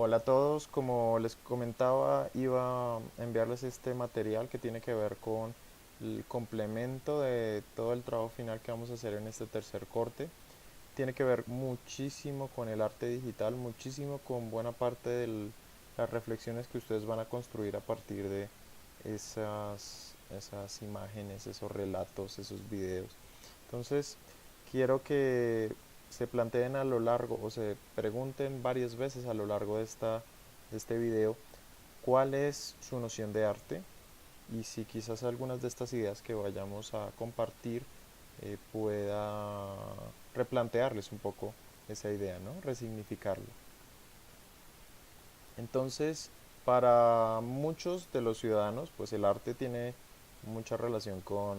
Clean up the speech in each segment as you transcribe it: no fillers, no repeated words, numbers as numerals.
Hola a todos, como les comentaba, iba a enviarles este material que tiene que ver con el complemento de todo el trabajo final que vamos a hacer en este tercer corte. Tiene que ver muchísimo con el arte digital, muchísimo con buena parte de las reflexiones que ustedes van a construir a partir de esas imágenes, esos relatos, esos videos. Entonces, quiero que se planteen a lo largo o se pregunten varias veces a lo largo de este video cuál es su noción de arte y si quizás algunas de estas ideas que vayamos a compartir pueda replantearles un poco esa idea, ¿no? Resignificarla. Entonces, para muchos de los ciudadanos, pues el arte tiene mucha relación con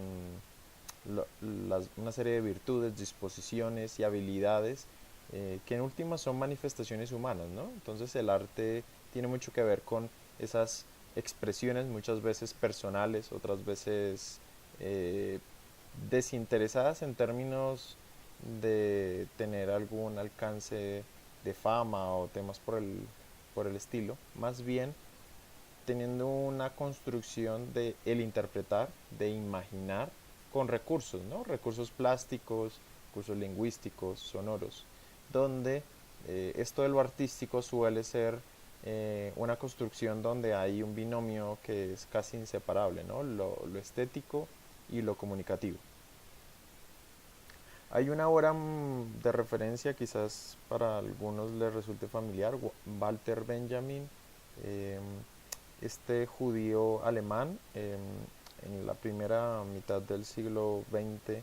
una serie de virtudes, disposiciones y habilidades que en últimas son manifestaciones humanas, ¿no? Entonces el arte tiene mucho que ver con esas expresiones, muchas veces personales, otras veces eh, desinteresadas en términos de tener algún alcance de fama o temas por el estilo, más bien teniendo una construcción de el interpretar, de imaginar con recursos, ¿no? Recursos plásticos, recursos lingüísticos, sonoros, donde esto de lo artístico suele ser una construcción donde hay un binomio que es casi inseparable, ¿no? Lo estético y lo comunicativo. Hay una obra de referencia, quizás para algunos les resulte familiar, Walter Benjamin, eh, este judío alemán, en la primera mitad del siglo XX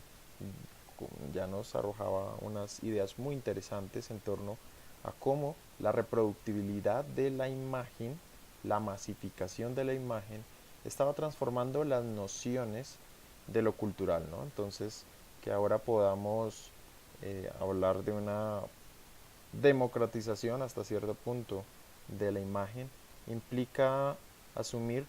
ya nos arrojaba unas ideas muy interesantes en torno a cómo la reproductibilidad de la imagen, la masificación de la imagen, estaba transformando las nociones de lo cultural, ¿no? Entonces, que ahora podamos hablar de una democratización hasta cierto punto de la imagen implica asumir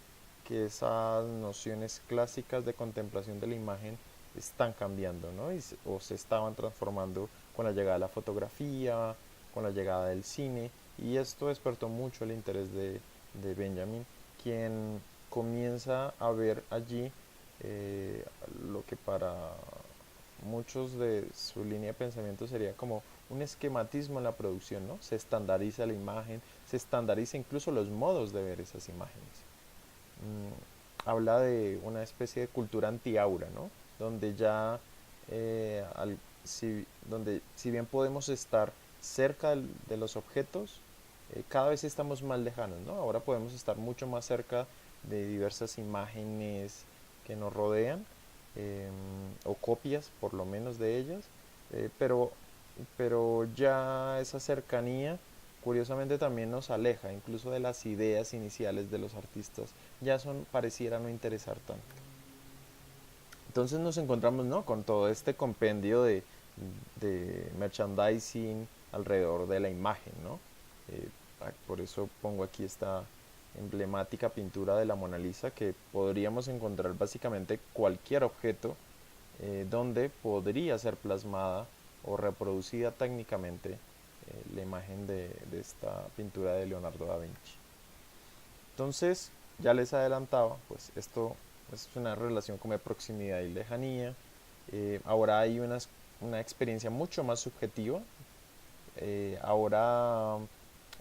que esas nociones clásicas de contemplación de la imagen están cambiando, ¿no? O se estaban transformando con la llegada de la fotografía, con la llegada del cine, y esto despertó mucho el interés de Benjamin, quien comienza a ver allí eh, lo que para muchos de su línea de pensamiento sería como un esquematismo en la producción, ¿no? Se estandariza la imagen, se estandariza incluso los modos de ver esas imágenes. Habla de una especie de cultura anti-aura, ¿no? Donde ya, donde si bien podemos estar cerca de los objetos, cada vez estamos más lejanos, ¿no? Ahora podemos estar mucho más cerca de diversas imágenes que nos rodean, eh, o copias por lo menos de ellas, eh, pero, pero ya esa cercanía curiosamente también nos aleja incluso de las ideas iniciales de los artistas, ya son pareciera no interesar tanto. Entonces nos encontramos, ¿no?, con todo este compendio de merchandising alrededor de la imagen, ¿no? Por eso pongo aquí esta emblemática pintura de la Mona Lisa, que podríamos encontrar básicamente cualquier objeto donde podría ser plasmada o reproducida técnicamente la imagen de esta pintura de Leonardo da Vinci. Entonces, ya les adelantaba, pues esto es una relación como de proximidad y lejanía. Ahora hay una experiencia mucho más subjetiva. Ahora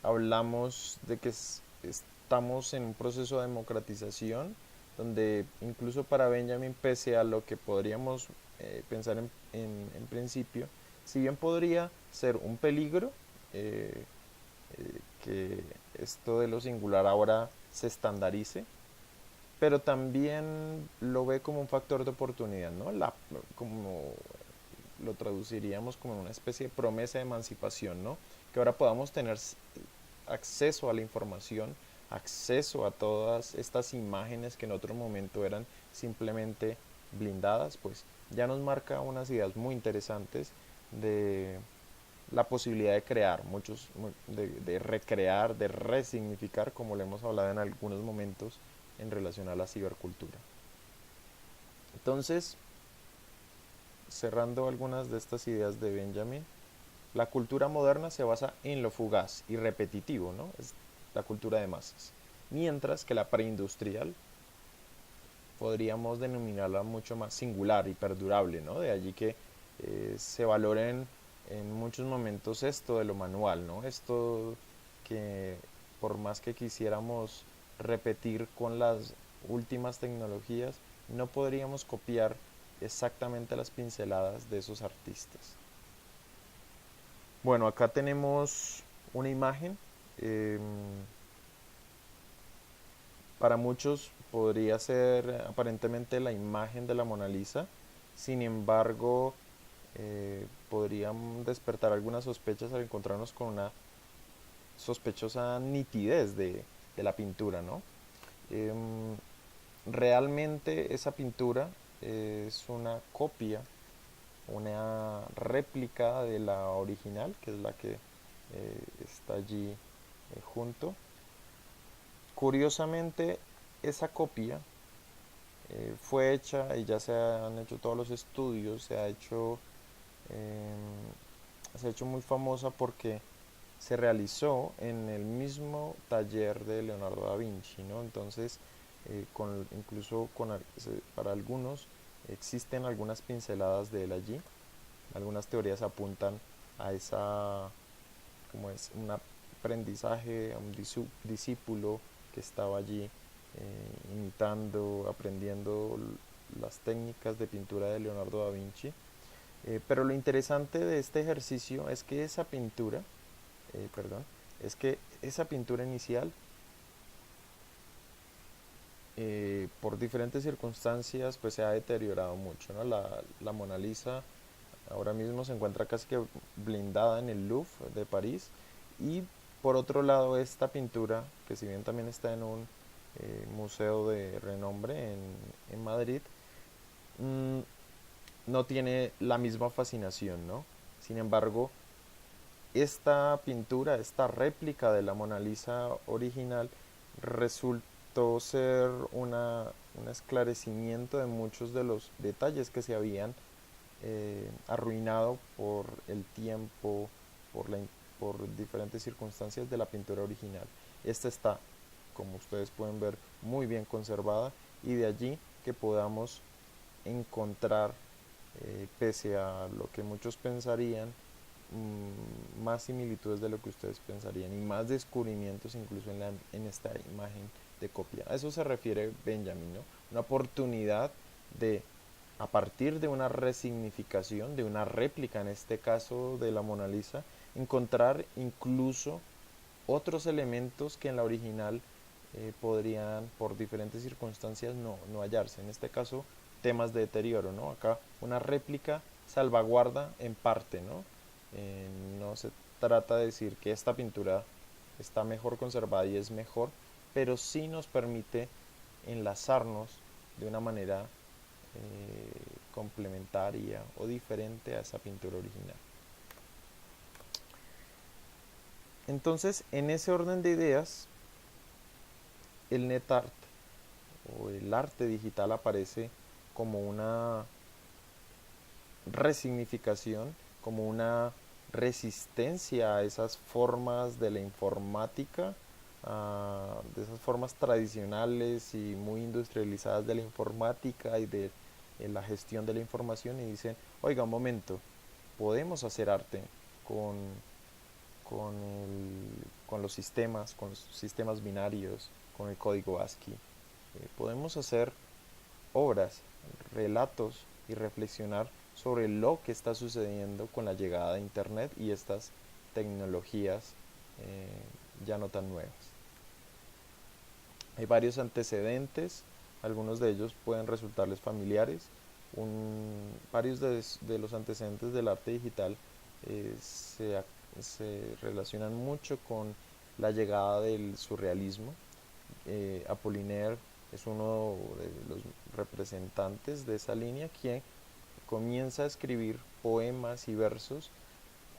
hablamos de que estamos en un proceso de democratización, donde incluso para Benjamin, pese a lo que podríamos pensar en principio, si bien podría ser un peligro, eh, que esto de lo singular ahora se estandarice, pero también lo ve como un factor de oportunidad, ¿no? Como lo traduciríamos como una especie de promesa de emancipación, ¿no? Que ahora podamos tener acceso a la información, acceso a todas estas imágenes que en otro momento eran simplemente blindadas, pues ya nos marca unas ideas muy interesantes de la posibilidad de crear, de recrear, de resignificar, como le hemos hablado en algunos momentos en relación a la cibercultura. Entonces, cerrando algunas de estas ideas de Benjamin, La cultura moderna se basa en lo fugaz y repetitivo, ¿no? Es la cultura de masas. Mientras que la preindustrial podríamos denominarla mucho más singular y perdurable, ¿no? De allí que se valoren en muchos momentos esto de lo manual, ¿no? Esto que por más que quisiéramos repetir con las últimas tecnologías, no podríamos copiar exactamente las pinceladas de esos artistas. Bueno, acá tenemos una imagen. eh, para muchos podría ser aparentemente la imagen de la Mona Lisa, sin embargo, podrían despertar algunas sospechas al encontrarnos con una sospechosa nitidez de la pintura, ¿no? Em, Realmente esa pintura es una copia, una réplica de la original, que es la que está allí junto. Curiosamente, esa copia fue hecha y ya se han hecho todos los estudios, se ha hecho muy famosa porque se realizó en el mismo taller de Leonardo da Vinci, ¿no? Entonces, incluso para algunos existen algunas pinceladas de él allí. Algunas teorías apuntan a esa, como es, un aprendizaje, a un discípulo que estaba allí imitando, aprendiendo las técnicas de pintura de Leonardo da Vinci. Pero lo interesante de este ejercicio es que perdón, es que esa pintura inicial, por diferentes circunstancias, pues se ha deteriorado mucho, ¿no? La Mona Lisa ahora mismo se encuentra casi que blindada en el Louvre de París. Y por otro lado, esta pintura, que si bien también está en un museo de renombre en Madrid, mm, no tiene la misma fascinación, ¿no? Sin embargo, esta pintura, esta réplica de la Mona Lisa original, resultó ser un esclarecimiento de muchos de los detalles que se habían arruinado por el tiempo, por, la, por diferentes circunstancias de la pintura original. Esta está, como ustedes pueden ver, muy bien conservada, y de allí que podamos encontrar, pese a lo que muchos pensarían, más similitudes de lo que ustedes pensarían y más descubrimientos incluso en esta imagen de copia. A eso se refiere Benjamin, ¿no? Una oportunidad de, a partir de una resignificación, de una réplica, en este caso de la Mona Lisa, encontrar incluso otros elementos que en la original podrían por diferentes circunstancias no hallarse. En este caso, temas de deterioro, ¿no? Acá una réplica salvaguarda en parte, ¿no? No se trata de decir que esta pintura está mejor conservada y es mejor, pero sí nos permite enlazarnos de una manera complementaria o diferente a esa pintura original. Entonces, en ese orden de ideas, el NetArt o el arte digital aparece como una resignificación, como una resistencia a esas formas de la informática, de esas formas tradicionales y muy industrializadas de la informática y de la gestión de la información, y dicen, oiga, un momento, podemos hacer arte con, con con los sistemas binarios, con el código ASCII. Podemos hacer obras, relatos y reflexionar sobre lo que está sucediendo con la llegada de Internet y estas tecnologías ya no tan nuevas. Hay varios antecedentes, algunos de ellos pueden resultarles familiares. Varios de los antecedentes del arte digital se relacionan mucho con la llegada del surrealismo. Apollinaire es uno de los representantes de esa línea, quien comienza a escribir poemas y versos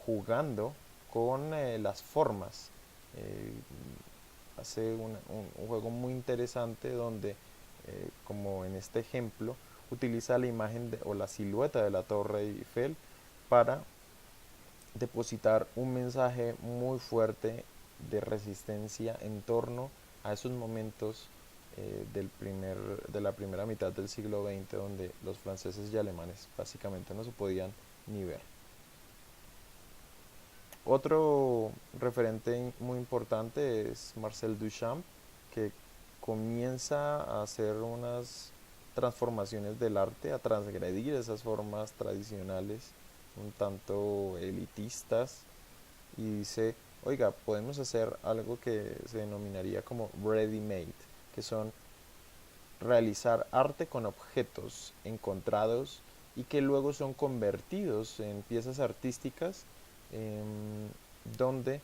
jugando con las formas. Eh, Hace un juego muy interesante donde, como en este ejemplo, utiliza la imagen o la silueta de la Torre Eiffel para depositar un mensaje muy fuerte de resistencia en torno a esos momentos de la primera mitad del siglo XX, donde los franceses y alemanes básicamente no se podían ni ver. Otro referente muy importante es Marcel Duchamp, que comienza a hacer unas transformaciones del arte, a transgredir esas formas tradicionales un tanto elitistas, y dice, oiga, podemos hacer algo que se denominaría como ready made, que son realizar arte con objetos encontrados y que luego son convertidos en piezas artísticas, donde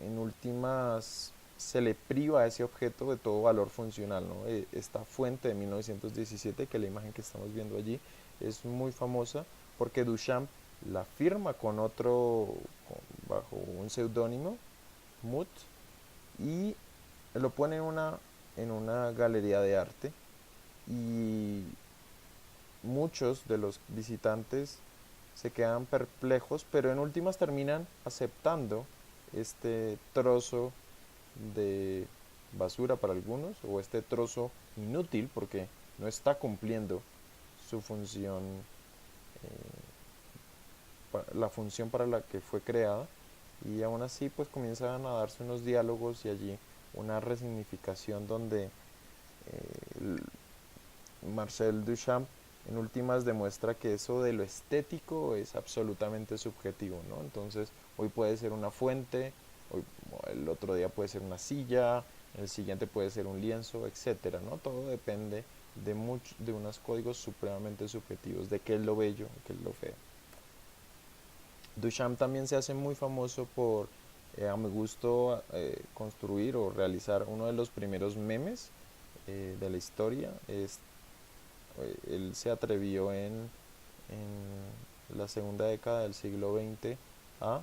en últimas se le priva a ese objeto de todo valor funcional, ¿no? Esta fuente de 1917, que la imagen que estamos viendo allí es muy famosa porque Duchamp la firma con otro, bajo un seudónimo, Muth, y lo pone en una galería de arte, y muchos de los visitantes se quedan perplejos, pero en últimas terminan aceptando este trozo de basura para algunos, o este trozo inútil porque no está cumpliendo su función, la función para la que fue creada, y aún así pues comienzan a darse unos diálogos y allí una resignificación donde Marcel Duchamp en últimas demuestra que eso de lo estético es absolutamente subjetivo, ¿no? Entonces hoy puede ser una fuente, hoy, el otro día puede ser una silla, el siguiente puede ser un lienzo, etcétera, ¿no? Todo depende de unos códigos supremamente subjetivos de qué es lo bello, qué es lo feo. Duchamp también se hace muy famoso por, a mi gusto, construir o realizar uno de los primeros memes de la historia. Él se atrevió en la segunda década del siglo XX a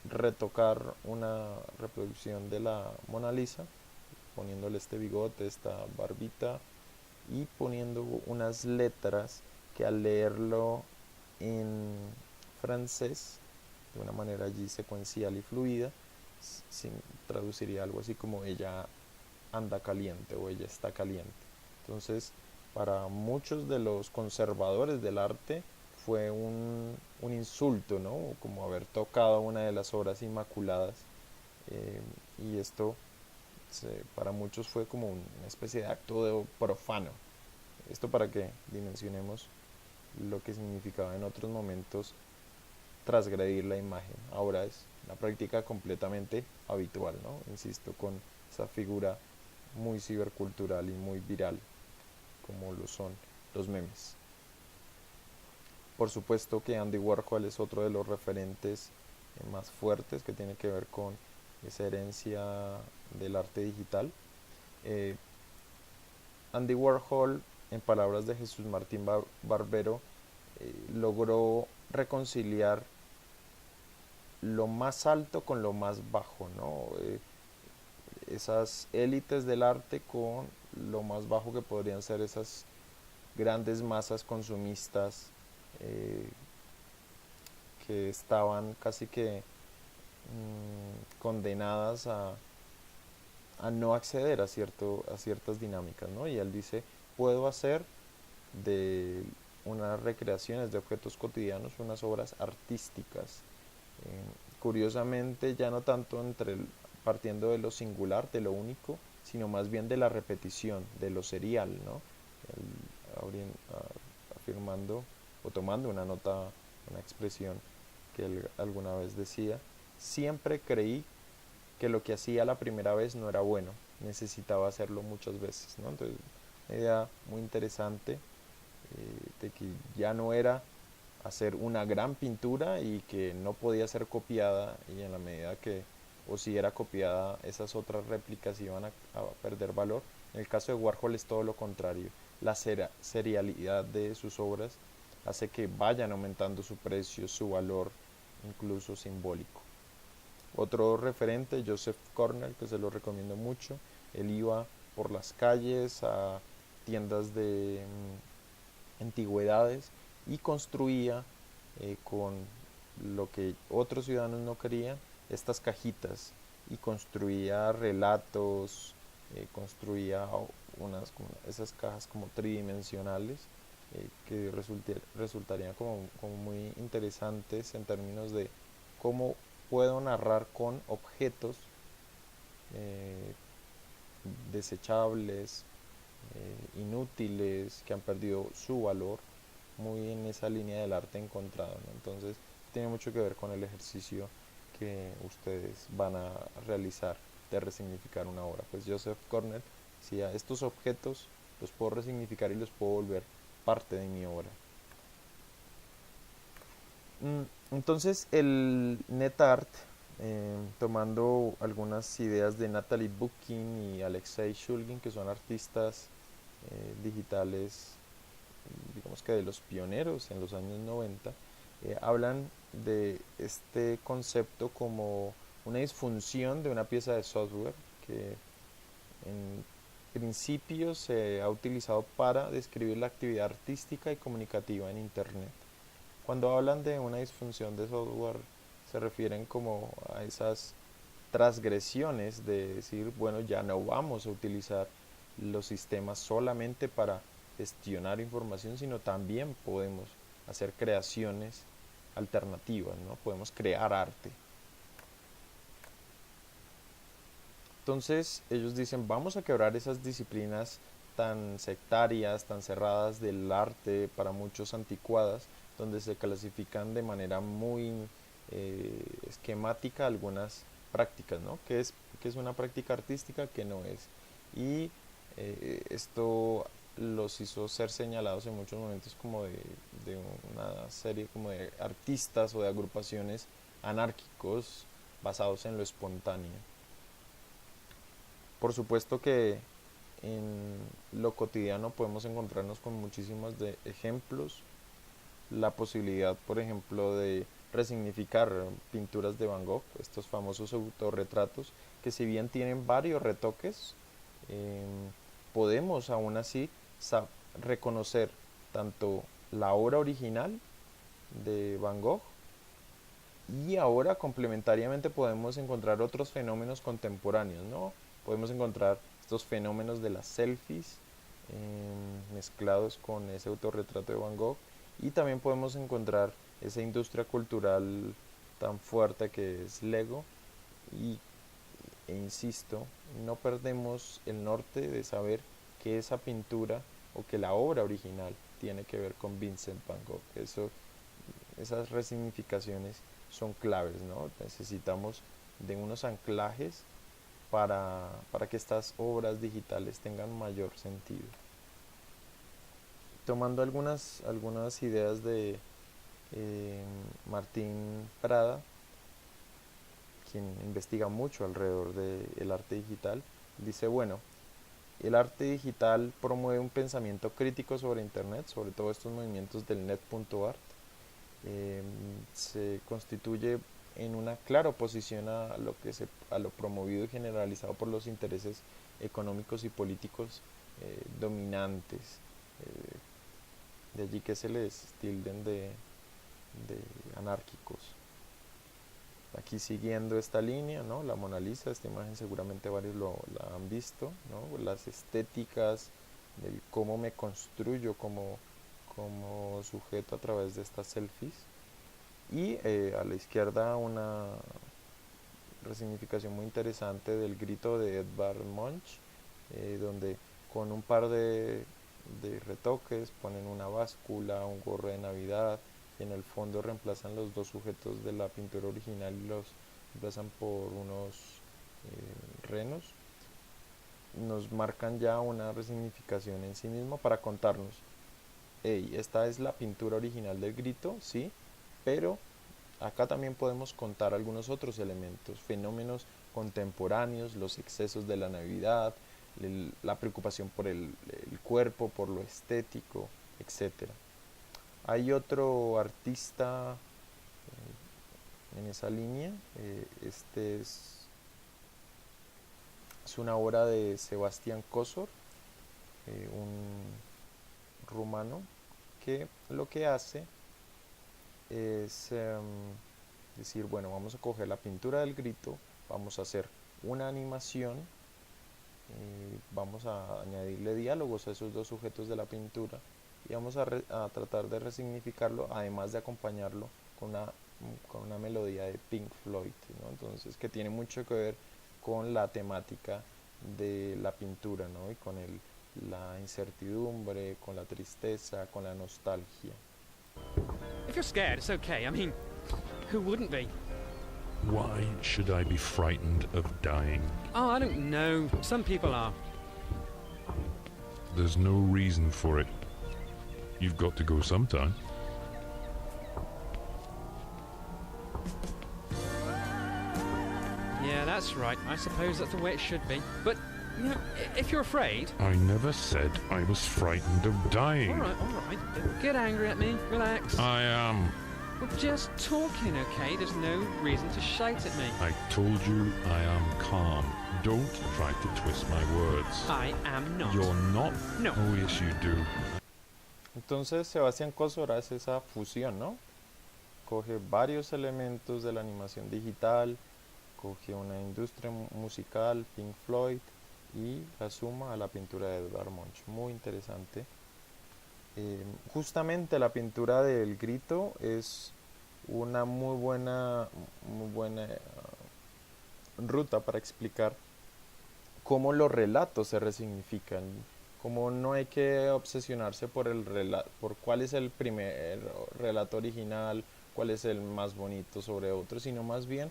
retocar una reproducción de la Mona Lisa, poniéndole este bigote, esta barbita, y poniendo unas letras que al leerlo en francés, de una manera allí secuencial y fluida, traduciría algo así como ella anda caliente o ella está caliente. Entonces, para muchos de los conservadores del arte fue un insulto, ¿no? Como haber tocado una de las obras inmaculadas. eh, y esto para muchos fue como una especie de acto profano. Esto para que dimensionemos lo que significaba en otros momentos transgredir la imagen. Ahora es una práctica completamente habitual, ¿no? Insisto, con esa figura muy cibercultural y muy viral como lo son los memes. Por supuesto que Andy Warhol es otro de los referentes más fuertes que tiene que ver con esa herencia del arte digital. Eh, Andy Warhol, en palabras de Jesús Martín Barbero, logró reconciliar lo más alto con lo más bajo, ¿no? Esas élites del arte con lo más bajo que podrían ser esas grandes masas consumistas, eh, que estaban casi que condenadas a no acceder a ciertas dinámicas, ¿no? Y él dice, puedo hacer de unas recreaciones de objetos cotidianos unas obras artísticas. Curiosamente, ya no tanto partiendo de lo singular, de lo único, sino más bien de la repetición, de lo serial, ¿no? Afirmando o tomando una nota, una expresión que él alguna vez decía, siempre creí que lo que hacía la primera vez no era bueno, necesitaba hacerlo muchas veces, ¿no? Entonces, una idea muy interesante, de que ya no era hacer una gran pintura y que no podía ser copiada, y en la medida que, o si era copiada, esas otras réplicas iban a perder valor. En el caso de Warhol es todo lo contrario, la serialidad de sus obras hace que vayan aumentando su precio, su valor, incluso simbólico. Otro referente, Joseph Cornell, que se lo recomiendo mucho. Él iba por las calles a tiendas de antigüedades y construía con lo que otros ciudadanos no querían, estas cajitas y construía relatos, construía esas cajas como tridimensionales que resultarían como muy interesantes en términos de cómo puedo narrar con objetos eh, desechables, inútiles, que han perdido su valor, muy en esa línea del arte encontrado, ¿no? Entonces tiene mucho que ver con el ejercicio que ustedes van a realizar de resignificar una obra. Pues Joseph Cornell decía, estos objetos los puedo resignificar y los puedo volver parte de mi obra. Entonces el NetArt, tomando algunas ideas de Natalie Bukin y Alexei Shulgin, que son artistas digitales, digamos que de los pioneros en los años 90, hablan de este concepto como una disfunción de una pieza de software que en principio se ha utilizado para describir la actividad artística y comunicativa en Internet. Cuando hablan de una disfunción de software, se refieren como a esas transgresiones de decir, bueno, ya no vamos a utilizar los sistemas solamente para gestionar información, sino también podemos hacer creaciones alternativas, ¿no? Podemos crear arte. Entonces ellos dicen, vamos a quebrar esas disciplinas tan sectarias, tan cerradas del arte, para muchos anticuadas, donde se clasifican de manera muy esquemática algunas prácticas, ¿no? ¿Qué es una práctica artística? ¿Qué no es? Y esto los hizo ser señalados en muchos momentos como de una serie como de artistas o de agrupaciones anárquicos basados en lo espontáneo. Por supuesto que en lo cotidiano podemos encontrarnos con muchísimos de ejemplos. La posibilidad, por ejemplo, de resignificar pinturas de Van Gogh, estos famosos autorretratos, que si bien tienen varios retoques, eh, podemos aún así reconocer tanto la obra original de Van Gogh y ahora complementariamente podemos encontrar otros fenómenos contemporáneos, ¿no? Podemos encontrar estos fenómenos de las selfies mezclados con ese autorretrato de Van Gogh y también podemos encontrar esa industria cultural tan fuerte que es Lego y, e insisto, no perdemos el norte de saber que esa pintura o que la obra original tiene que ver con Vincent Van Gogh. Esas resignificaciones son claves, ¿no? Necesitamos de unos anclajes para que estas obras digitales tengan mayor sentido. Tomando algunas ideas de eh, Martín Prada, quien investiga mucho alrededor del arte digital, dice, bueno, el arte digital promueve un pensamiento crítico sobre Internet, sobre todo estos movimientos del net.art, eh, se constituye en una clara oposición a lo promovido y generalizado por los intereses económicos y políticos dominantes. De allí que se les tilden de anárquicos. Aquí siguiendo esta línea, ¿no? La Mona Lisa, esta imagen seguramente varios la han visto, ¿no? Las estéticas, del cómo me construyo como sujeto a través de estas selfies. Y a la izquierda una resignificación muy interesante del grito de Edvard Munch, donde con un par de retoques ponen una báscula, un gorro de Navidad, y en el fondo reemplazan los dos sujetos de la pintura original y los reemplazan por unos renos, nos marcan ya una resignificación en sí mismo para contarnos, hey, esta es la pintura original del grito, sí, pero acá también podemos contar algunos otros elementos, fenómenos contemporáneos, los excesos de la Navidad, la preocupación por el cuerpo, por lo estético, etcétera. Hay otro artista en esa línea, es una obra de Sebastián Kosor, un rumano, que lo que hace es decir, bueno, vamos a coger la pintura del grito, vamos a hacer una animación, vamos a añadirle diálogos a esos dos sujetos de la pintura y vamos a tratar de resignificarlo, además de acompañarlo con una melodía de Pink Floyd, ¿no? Entonces, que tiene mucho que ver con la temática de la pintura, ¿no? Y con la incertidumbre, con la tristeza, con la nostalgia. If you're scared, it's okay. I mean, who wouldn't be? Why should I be frightened of dying? Oh, I don't know. Some people are. There's no reason for it. You've got to go sometime. Yeah, that's right. I suppose that's the way it should be. But, you know, if you're afraid... I never said I was frightened of dying. All right. Don't get angry at me. Relax. I am. We're just talking, okay? There's no reason to shout at me. I told you I am calm. Don't try to twist my words. I am not. You're not? No. Oh, yes, you do. Entonces Sebastián Kosor hace esa fusión, ¿no? Coge varios elementos de la animación digital, coge una industria musical, Pink Floyd, y la suma a la pintura de Edvard Munch. Muy interesante. Justamente la pintura del grito es una muy buena ruta para explicar cómo los relatos se resignifican, cómo no hay que obsesionarse por por cuál es el primer relato original, cuál es el más bonito sobre otro, sino más bien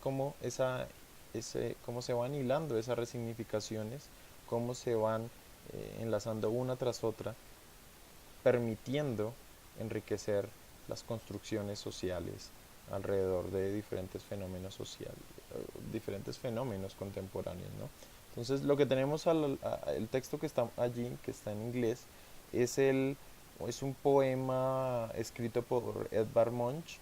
cómo se van hilando esas resignificaciones, cómo se van enlazando una tras otra, permitiendo enriquecer las construcciones sociales alrededor de diferentes fenómenos sociales, diferentes fenómenos contemporáneos, ¿no? Entonces lo que tenemos el texto que está allí, que está en inglés, es un poema escrito por Edvard Munch,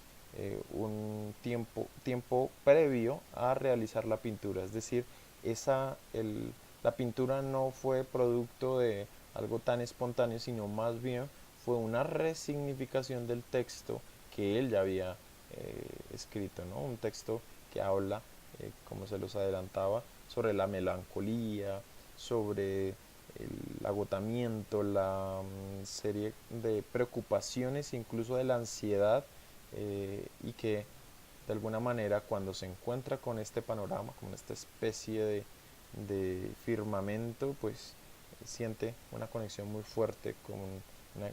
un tiempo previo a realizar la pintura, es decir, la pintura no fue producto de algo tan espontáneo, sino más bien fue una resignificación del texto que él ya había escrito, ¿no? Un texto que habla, como se los adelantaba, sobre la melancolía, sobre el agotamiento, la serie de preocupaciones, incluso de la ansiedad, y que de alguna manera cuando se encuentra con este panorama, con esta especie de firmamento, pues siente una conexión muy fuerte con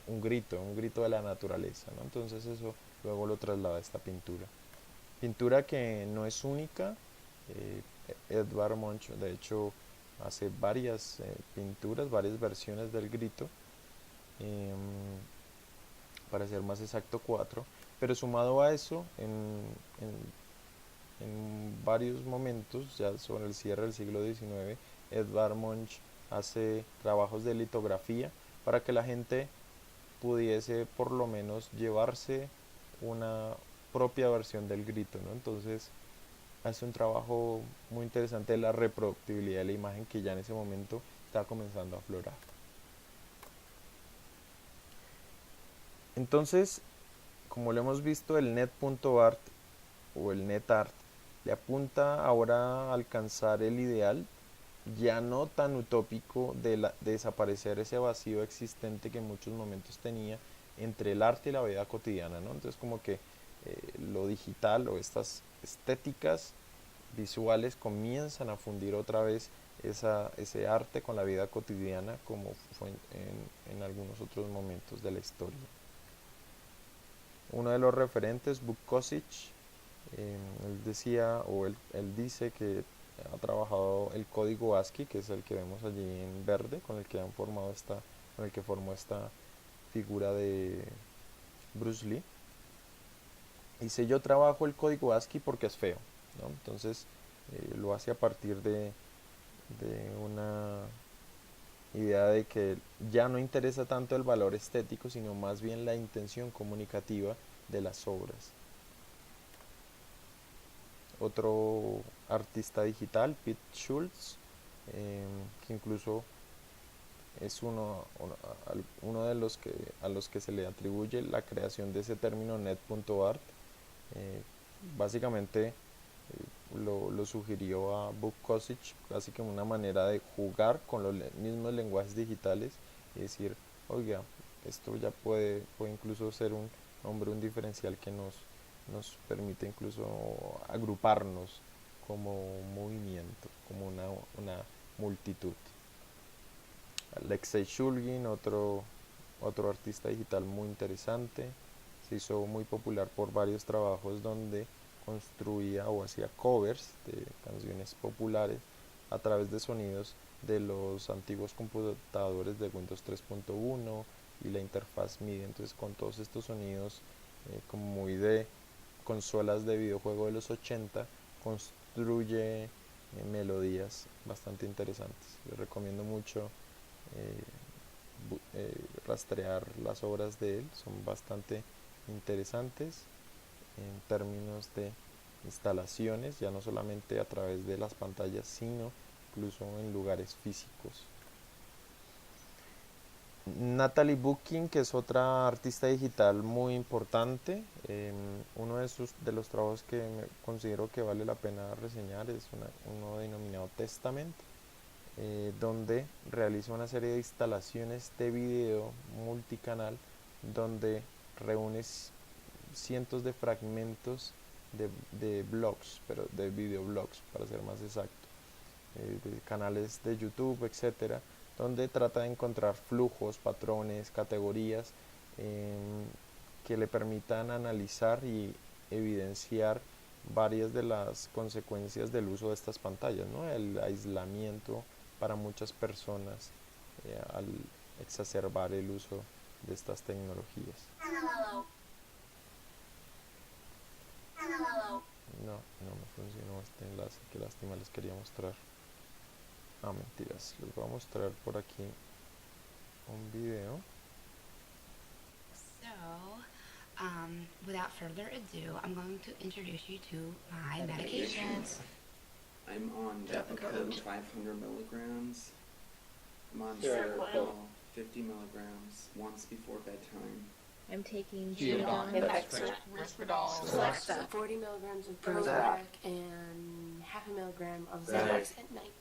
un grito de la naturaleza, ¿no? Entonces eso luego lo traslada a esta pintura que no es única. Edvard Munch de hecho hace varias pinturas, varias versiones del grito, para ser más exacto 4, pero sumado a eso en varios momentos, ya sobre el cierre del siglo XIX, Edvard Munch hace trabajos de litografía para que la gente pudiese por lo menos llevarse una propia versión del grito, ¿no? Entonces hace un trabajo muy interesante de la reproductibilidad de la imagen, que ya en ese momento está comenzando a aflorar. Entonces, como lo hemos visto, el net.art o el netart le apunta ahora a alcanzar el ideal, ya no tan utópico, de desaparecer ese vacío existente que en muchos momentos tenía entre el arte y la vida cotidiana, ¿no? Entonces como que lo digital o estas estéticas visuales comienzan a fundir otra vez ese arte con la vida cotidiana, como fue en algunos otros momentos de la historia. Uno de los referentes, Bukosic, él decía, o él dice que ha trabajado el código ASCII, que es el que vemos allí en verde, con el que formó esta figura de Bruce Lee. Dice: yo trabajo el código ASCII porque es feo, ¿no? Entonces lo hace a partir de una idea de que ya no interesa tanto el valor estético, sino más bien la intención comunicativa de las obras. Otro artista digital, Pete Schultz, que incluso es uno de los que a los que se le atribuye la creación de ese término net.art. Eh, Básicamente lo sugirió a Bob Kosic, casi como una manera de jugar con los mismos lenguajes digitales y decir, oiga, esto ya puede incluso ser un nombre, un diferencial que nos permite incluso agruparnos como un movimiento, como una multitud. Alexei Shulgin, otro artista digital muy interesante, se hizo muy popular por varios trabajos donde construía o hacía covers de canciones populares a través de sonidos de los antiguos computadores de Windows 3.1 y la interfaz MIDI. Entonces, con todos estos sonidos como muy de consolas de videojuego de los 80, construye melodías bastante interesantes. Les recomiendo mucho rastrear las obras de él, son bastante interesantes en términos de instalaciones, ya no solamente a través de las pantallas, sino incluso en lugares físicos. Natalie Bucking, que es otra artista digital muy importante, uno de los trabajos que considero que vale la pena reseñar es uno denominado Testament, donde realiza una serie de instalaciones de video multicanal donde reúne cientos de fragmentos de blogs, pero de videoblogs para ser más exacto, de canales de YouTube, etcétera, donde trata de encontrar flujos, patrones, categorías que le permitan analizar y evidenciar varias de las consecuencias del uso de estas pantallas, ¿no? El aislamiento para muchas personas al exacerbar el uso de estas tecnologías. No me funcionó este enlace, qué lástima, les quería mostrar. Mentiras, les voy a mostrar por aquí un video. So, without further ado, I'm going to introduce you to my medications. I'm on Depakote 500 milligrams. I'm on Seroquel 50 milligrams once before bedtime. I'm taking Geodon, Risperdal, Celexa, 40 milligrams of Prozac, and half a milligram of Xanax at night.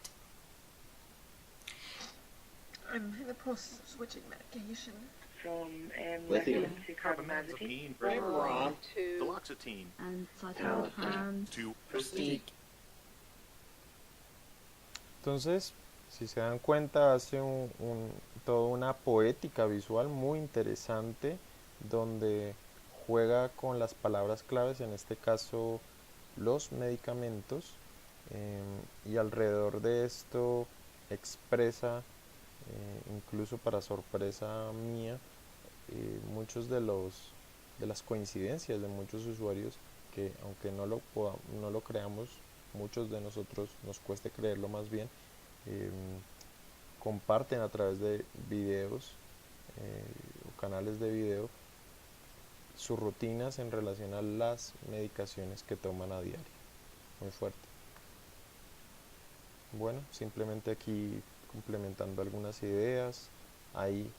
I'm in the process of switching medication. From Lithium. to carbamazepine, Remeron, To duloxetine, and citalopram. to Prestige. Entonces, si se dan cuenta, hace toda una poética visual muy interesante donde juega con las palabras claves, en este caso los medicamentos, y alrededor de esto expresa, incluso para sorpresa mía, muchos de las coincidencias de muchos usuarios que, aunque no lo creamos, muchos de nosotros nos cueste creerlo más bien, comparten a través de videos o canales de video sus rutinas en relación a las medicaciones que toman a diario. Muy fuerte. Bueno, simplemente aquí complementando algunas ideas, hay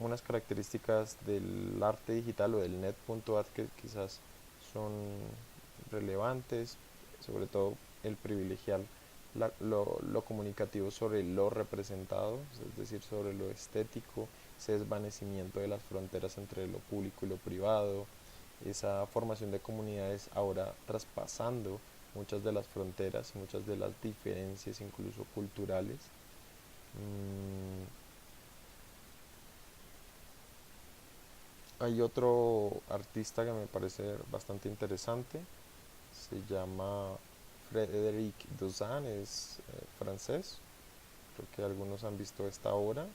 unas características del arte digital o del net.art que quizás son relevantes, sobre todo el privilegiar lo comunicativo sobre lo representado, es decir, sobre lo estético, ese desvanecimiento de las fronteras entre lo público y lo privado, esa formación de comunidades ahora traspasando muchas de las fronteras, muchas de las diferencias incluso culturales. Hay otro artista que me parece bastante interesante, se llama Frédéric Duzan, es francés, creo que algunos han visto esta obra.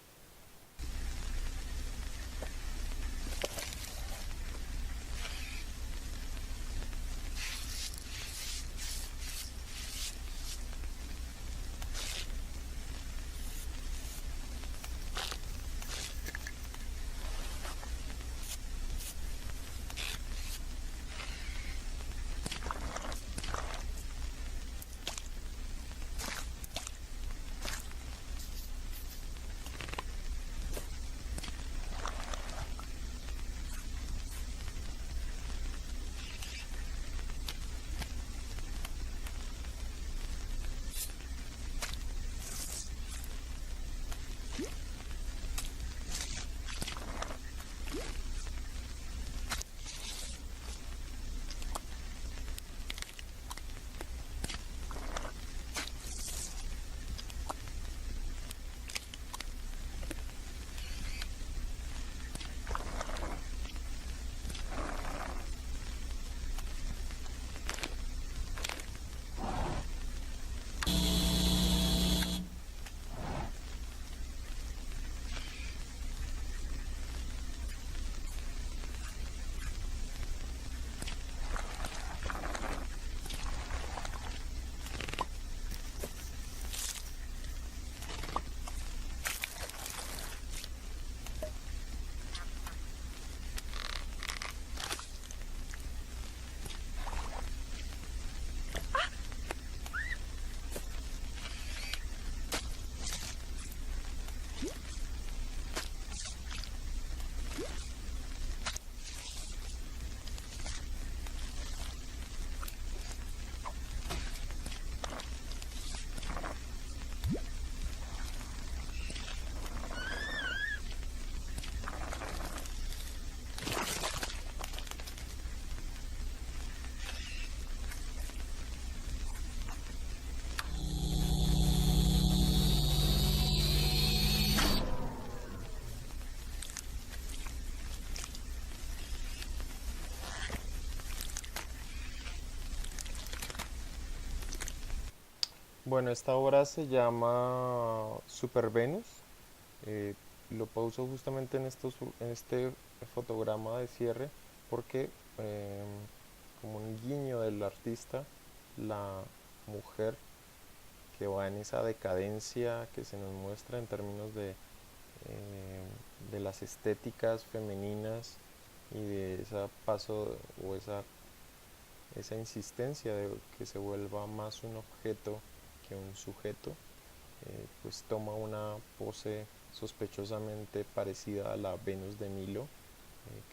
Bueno, esta obra se llama Super Venus. eh, lo pauso justamente en este fotograma de cierre porque como un guiño del artista, la mujer que va en esa decadencia que se nos muestra en términos de las estéticas femeninas y de ese paso o esa insistencia de que se vuelva más un objeto que un sujeto, pues toma una pose sospechosamente parecida a la Venus de Milo,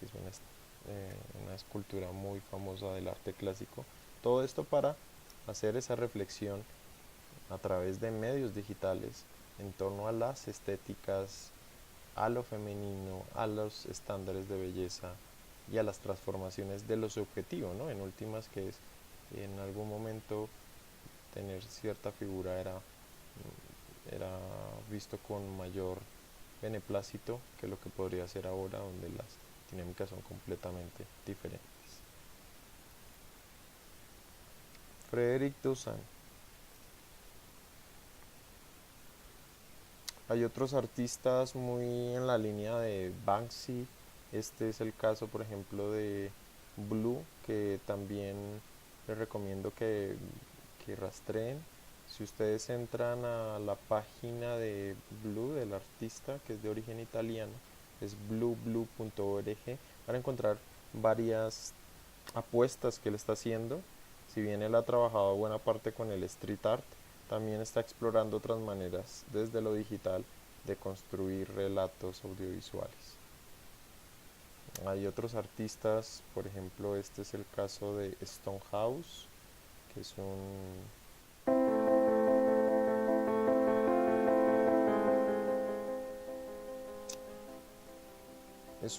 que es una escultura muy famosa del arte clásico. Todo esto para hacer esa reflexión a través de medios digitales en torno a las estéticas, a lo femenino, a los estándares de belleza y a las transformaciones de lo subjetivo, ¿no? En últimas, que es en algún momento tener cierta figura era visto con mayor beneplácito que lo que podría ser ahora, donde las dinámicas son completamente diferentes. Frederic Toussaint. Hay otros artistas muy en la línea de Banksy. Este es el caso, por ejemplo, de Blue, que también les recomiendo que rastreen. Si ustedes entran a la página de Blue, del artista, que es de origen italiano, es blueblue.org, van a encontrar varias apuestas que él está haciendo. Si bien él ha trabajado buena parte con el street art, también está explorando otras maneras desde lo digital de construir relatos audiovisuales. Hay otros artistas, por ejemplo, este es el caso de Stonehouse, que es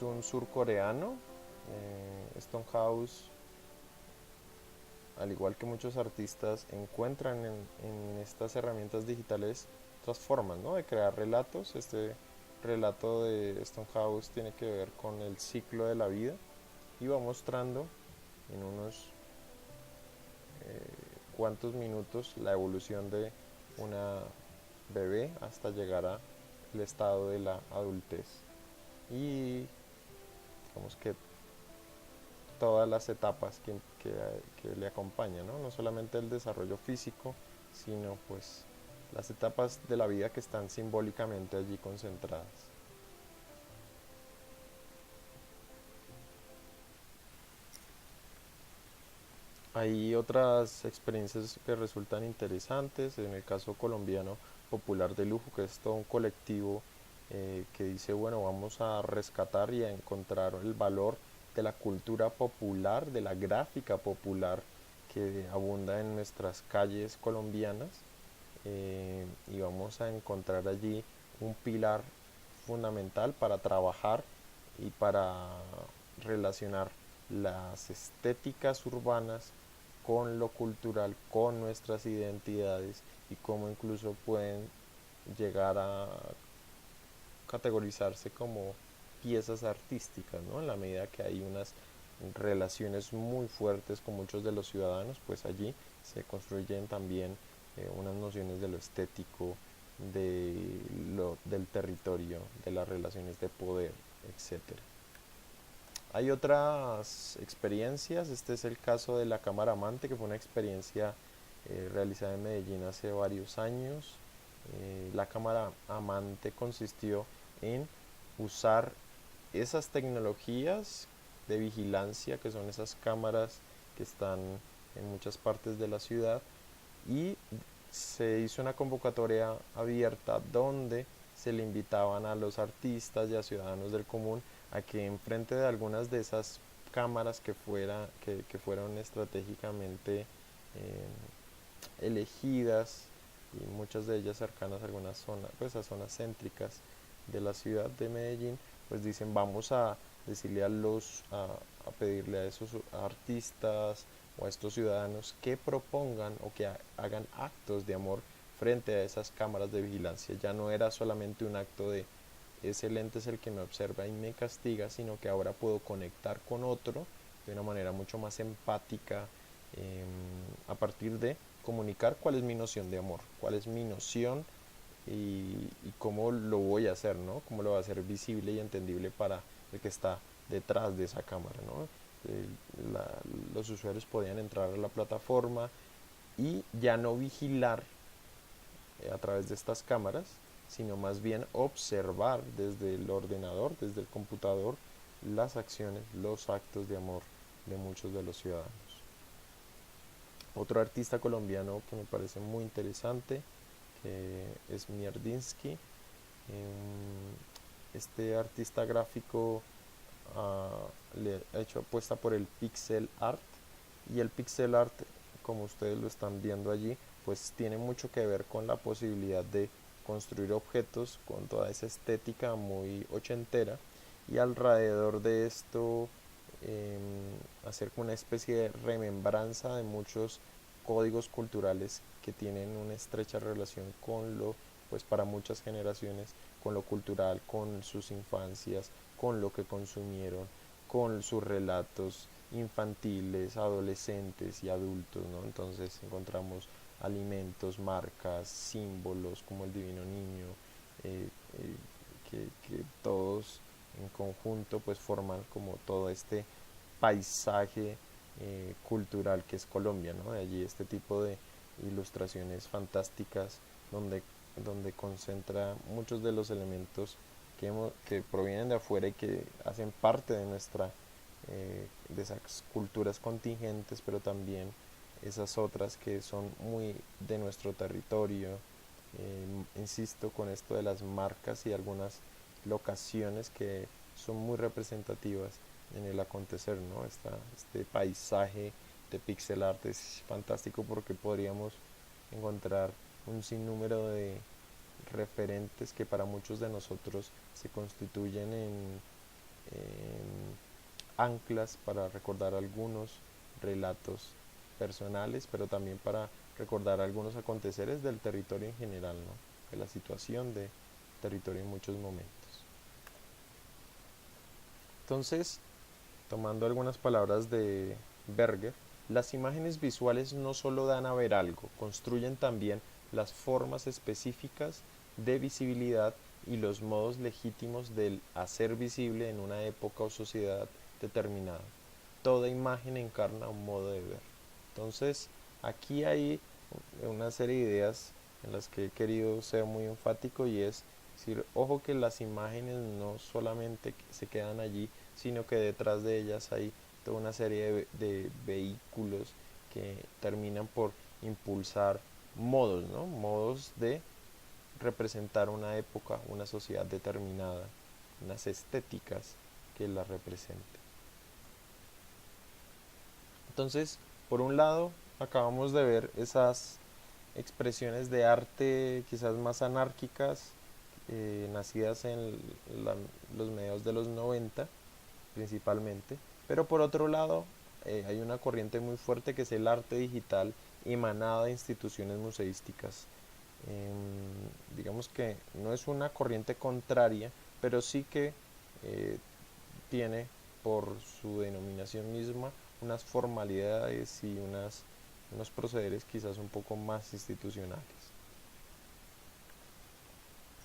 un surcoreano. Stonehouse, al igual que muchos artistas, encuentran en estas herramientas digitales otras formas, ¿no?, de crear relatos. Este relato de Stonehouse tiene que ver con el ciclo de la vida y va mostrando en unos cuantos minutos la evolución de una bebé hasta llegar al estado de la adultez y digamos que todas las etapas que le acompañan, ¿no? No solamente el desarrollo físico, sino pues las etapas de la vida que están simbólicamente allí concentradas. Hay otras experiencias que resultan interesantes. En el caso colombiano, Popular de Lujo, que es todo un colectivo que dice, bueno, vamos a rescatar y a encontrar el valor de la cultura popular, de la gráfica popular que abunda en nuestras calles colombianas, y vamos a encontrar allí un pilar fundamental para trabajar y para relacionar las estéticas urbanas con lo cultural, con nuestras identidades y cómo incluso pueden llegar a categorizarse como piezas artísticas, ¿no? En la medida que hay unas relaciones muy fuertes con muchos de los ciudadanos, pues allí se construyen también unas nociones de lo estético, del territorio, de las relaciones de poder, etcétera. Hay otras experiencias. Este es el caso de la Cámara Amante, que fue una experiencia realizada en Medellín hace varios años. La Cámara Amante consistió en usar esas tecnologías de vigilancia, que son esas cámaras que están en muchas partes de la ciudad, y se hizo una convocatoria abierta donde se le invitaban a los artistas y a ciudadanos del común a que enfrente de algunas de esas cámaras que fueron estratégicamente elegidas, y muchas de ellas cercanas a algunas zonas, pues a zonas céntricas de la ciudad de Medellín, pues dicen, vamos a decirle a pedirle a esos artistas o a estos ciudadanos que propongan o que hagan actos de amor frente a esas cámaras de vigilancia. Ya no era solamente un acto de ese lente es el que me observa y me castiga, sino que ahora puedo conectar con otro de una manera mucho más empática, a partir de comunicar cuál es mi noción de amor, cuál es mi noción y cómo lo voy a hacer, ¿no? Cómo lo voy a hacer visible y entendible para el que está detrás de esa cámara, ¿no? Los usuarios podían entrar a la plataforma y ya no vigilar a través de estas cámaras, sino más bien observar desde el ordenador, desde el computador, las acciones, los actos de amor de muchos de los ciudadanos. Otro artista colombiano que me parece muy interesante es Mierdinsky. Este artista gráfico le ha hecho apuesta por el pixel art, y el pixel art, como ustedes lo están viendo allí, pues tiene mucho que ver con la posibilidad de construir objetos con toda esa estética muy ochentera, y alrededor de esto hacer una especie de remembranza de muchos códigos culturales que tienen una estrecha relación con lo, pues para muchas generaciones, con lo cultural, con sus infancias, con lo que consumieron, con sus relatos infantiles, adolescentes y adultos, ¿no? Entonces encontramos alimentos, marcas, símbolos como el Divino Niño, que todos en conjunto pues forman como todo este paisaje cultural que es Colombia, ¿no? De allí este tipo de ilustraciones fantásticas donde concentra muchos de los elementos que provienen de afuera y que hacen parte de de esas culturas contingentes, pero también esas otras que son muy de nuestro territorio. Insisto con esto de las marcas y algunas locaciones que son muy representativas en el acontecer, ¿no? Este paisaje de pixel art es fantástico porque podríamos encontrar un sinnúmero de referentes que para muchos de nosotros se constituyen en anclas para recordar algunos relatos personales, pero también para recordar algunos aconteceres del territorio en general, ¿no? De la situación de territorio en muchos momentos. Entonces, tomando algunas palabras de Berger, las imágenes visuales no solo dan a ver algo, construyen también las formas específicas de visibilidad y los modos legítimos del hacer visible en una época o sociedad determinada. Toda imagen encarna un modo de ver. Entonces, aquí hay una serie de ideas en las que he querido ser muy enfático, y es decir, ojo que las imágenes no solamente se quedan allí, sino que detrás de ellas hay toda una serie de vehículos que terminan por impulsar modos, ¿no? Modos de representar una época, una sociedad determinada, unas estéticas que la representen. Entonces, por un lado, acabamos de ver esas expresiones de arte quizás más anárquicas, nacidas en los mediados de los 90 principalmente, pero por otro lado hay una corriente muy fuerte que es el arte digital emanada de instituciones museísticas. Digamos que no es una corriente contraria, pero sí que tiene por su denominación misma unas formalidades y unos procederes quizás un poco más institucionales.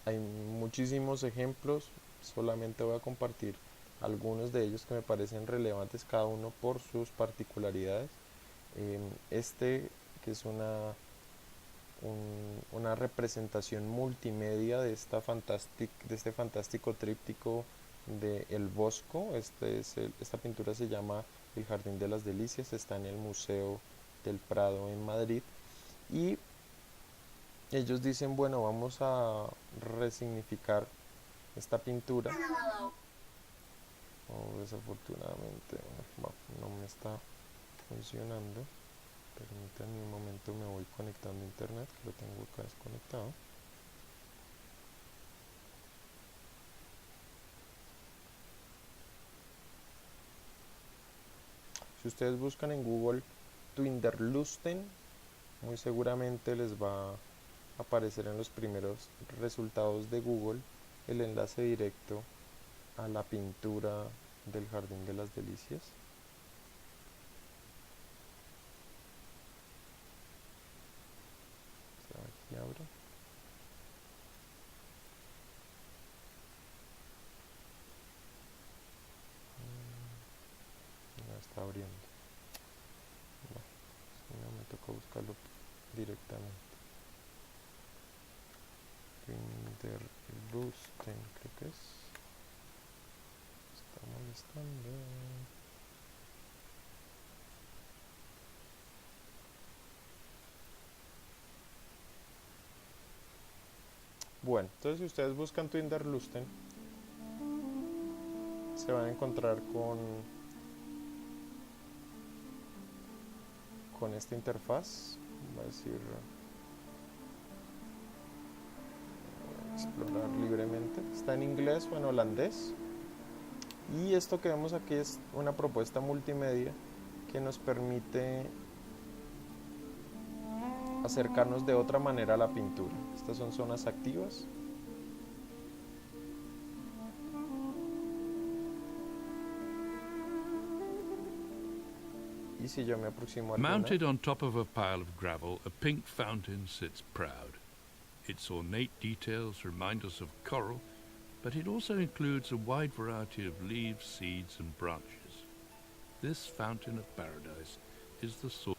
Hay muchísimos ejemplos, solamente voy a compartir algunos de ellos que me parecen relevantes cada uno por sus particularidades. Que es una representación multimedia de este fantástico tríptico de El Bosco. Esta pintura se llama El Jardín de las Delicias, está en el Museo del Prado en Madrid, y ellos dicen, bueno, vamos a resignificar esta pintura. Desafortunadamente no me está funcionando. Permítanme un momento, me voy conectando a internet, que lo tengo acá desconectado. Si ustedes buscan en Google Twinderlusten, muy seguramente les va a aparecer en los primeros resultados de Google el enlace directo a la pintura del Jardín de las Delicias. toca buscarlo directamente. Winterlusten, creo que es. Está molestando. Bueno, entonces si ustedes buscan Twinderlusten, se van a encontrar con esta interfaz. Va a decir explorar libremente. Está en inglés o en holandés. Y esto que vemos aquí es una propuesta multimedia que nos permite acercarnos de otra manera a la pintura. Estas son zonas activas. Y si yo me aproximo a alguna, Mounted on top of a pile of gravel, a pink fountain sits proud. Its ornate details remind us of coral, but it also includes a wide variety of leaves, seeds, and branches. This fountain of paradise is the source.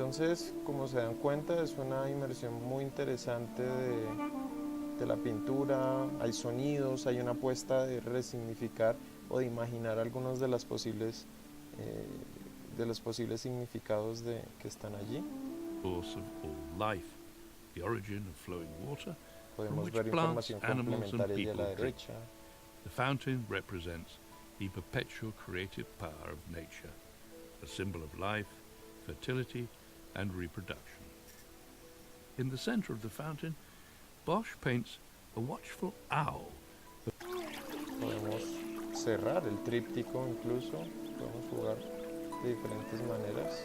entonces, como se dan cuenta, es una inmersión muy interesante de la pintura. Hay sonidos, hay una apuesta de resignificar o de imaginar algunos de los posibles significados que están allí. Source of all life, the origin of flowing water, from Podemos which ver plants, información animals, and complementaria a la people drink. derecha. The fountain represents the perpetual creative power of nature, a symbol of life, fertility, and reproduction. In the center of the fountain, Bosch paints a watchful owl. Podemos cerrar el tríptico incluso, podemos jugar de diferentes maneras.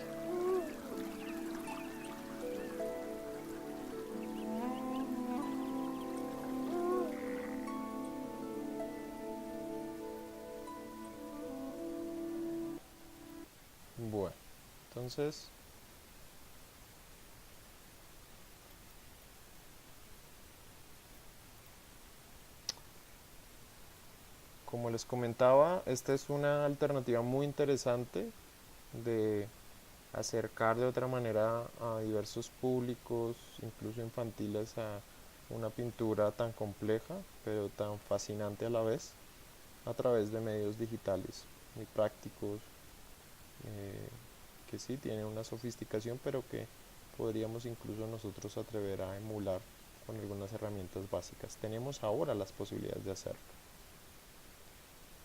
Bueno, entonces como les comentaba, esta es una alternativa muy interesante de acercar de otra manera a diversos públicos, incluso infantiles, a una pintura tan compleja, pero tan fascinante a la vez, a través de medios digitales muy prácticos, que sí tienen una sofisticación, pero que podríamos incluso nosotros atrever a emular con algunas herramientas básicas. Tenemos ahora las posibilidades de hacerlo.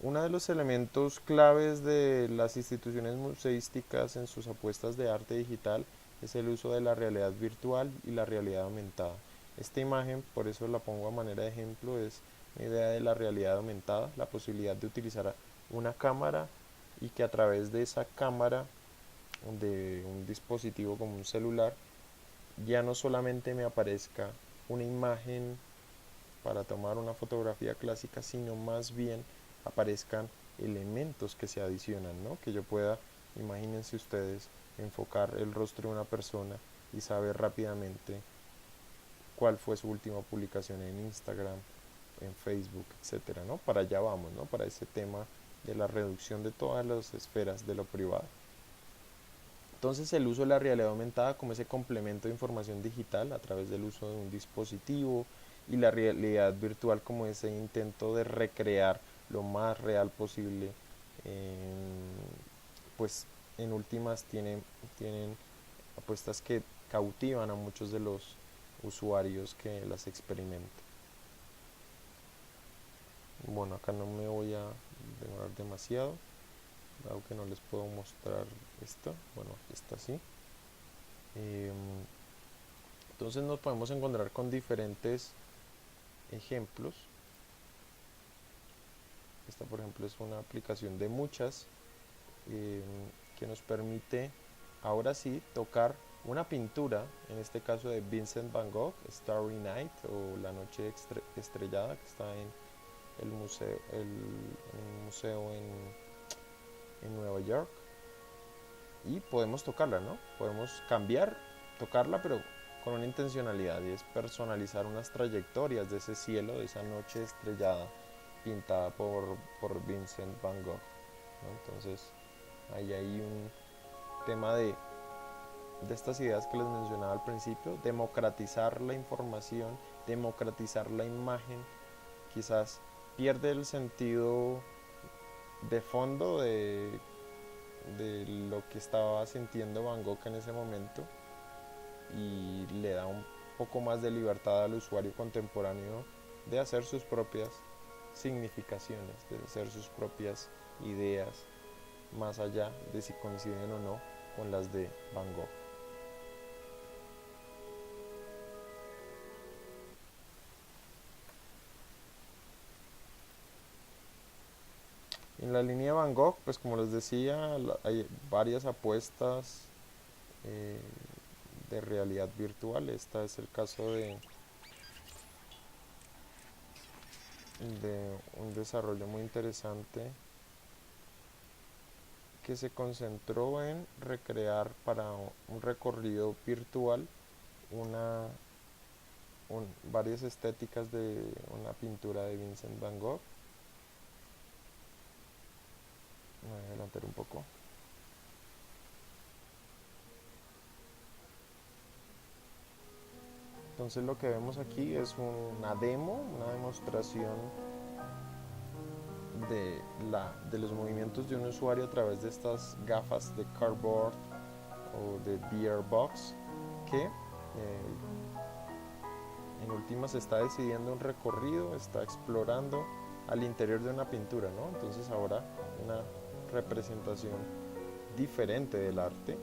Uno de los elementos claves de las instituciones museísticas en sus apuestas de arte digital es el uso de la realidad virtual y la realidad aumentada. Esta imagen, por eso la pongo a manera de ejemplo, es una idea de la realidad aumentada, la posibilidad de utilizar una cámara y que a través de esa cámara de un dispositivo como un celular ya no solamente me aparezca una imagen para tomar una fotografía clásica, sino más bien aparezcan elementos que se adicionan, ¿no? Que yo pueda, imagínense ustedes, enfocar el rostro de una persona y saber rápidamente cuál fue su última publicación en Instagram, en Facebook, etcétera, ¿no? Para allá vamos, ¿no? Para ese tema de la reducción de todas las esferas de lo privado. Entonces el uso de la realidad aumentada como ese complemento de información digital a través del uso de un dispositivo y la realidad virtual como ese intento de recrear lo más real posible, pues en últimas tienen apuestas que cautivan a muchos de los usuarios que las experimentan. Bueno, acá no me voy a demorar demasiado, dado que no les puedo mostrar esto. Bueno, aquí está así. Entonces nos podemos encontrar con diferentes ejemplos. Esta, por ejemplo, es una aplicación de muchas que nos permite ahora sí tocar una pintura, en este caso de Vincent Van Gogh, Starry Night o La Noche Estrellada, que está en el museo en Nueva York, y podemos tocarla, ¿no? Podemos tocarla, pero con una intencionalidad, y es personalizar unas trayectorias de ese cielo, de esa noche estrellada pintada por Vincent Van Gogh, ¿no? Entonces ahí hay un tema de estas ideas que les mencionaba al principio, democratizar la información, democratizar la imagen, quizás pierde el sentido de fondo de lo que estaba sintiendo Van Gogh en ese momento y le da un poco más de libertad al usuario contemporáneo de hacer sus propias significaciones, de hacer sus propias ideas, más allá de si coinciden o no con las de Van Gogh. En la línea Van Gogh, pues como les decía, hay varias apuestas de realidad virtual. Este es el caso de un desarrollo muy interesante que se concentró en recrear para un recorrido virtual varias estéticas de una pintura de Vincent Van Gogh. Me voy a adelantar un poco. Entonces lo que vemos aquí es una demostración de los movimientos de un usuario a través de estas gafas de cardboard o de VR Box que en últimas está decidiendo un recorrido, está explorando al interior de una pintura, ¿no? Entonces ahora una representación diferente del arte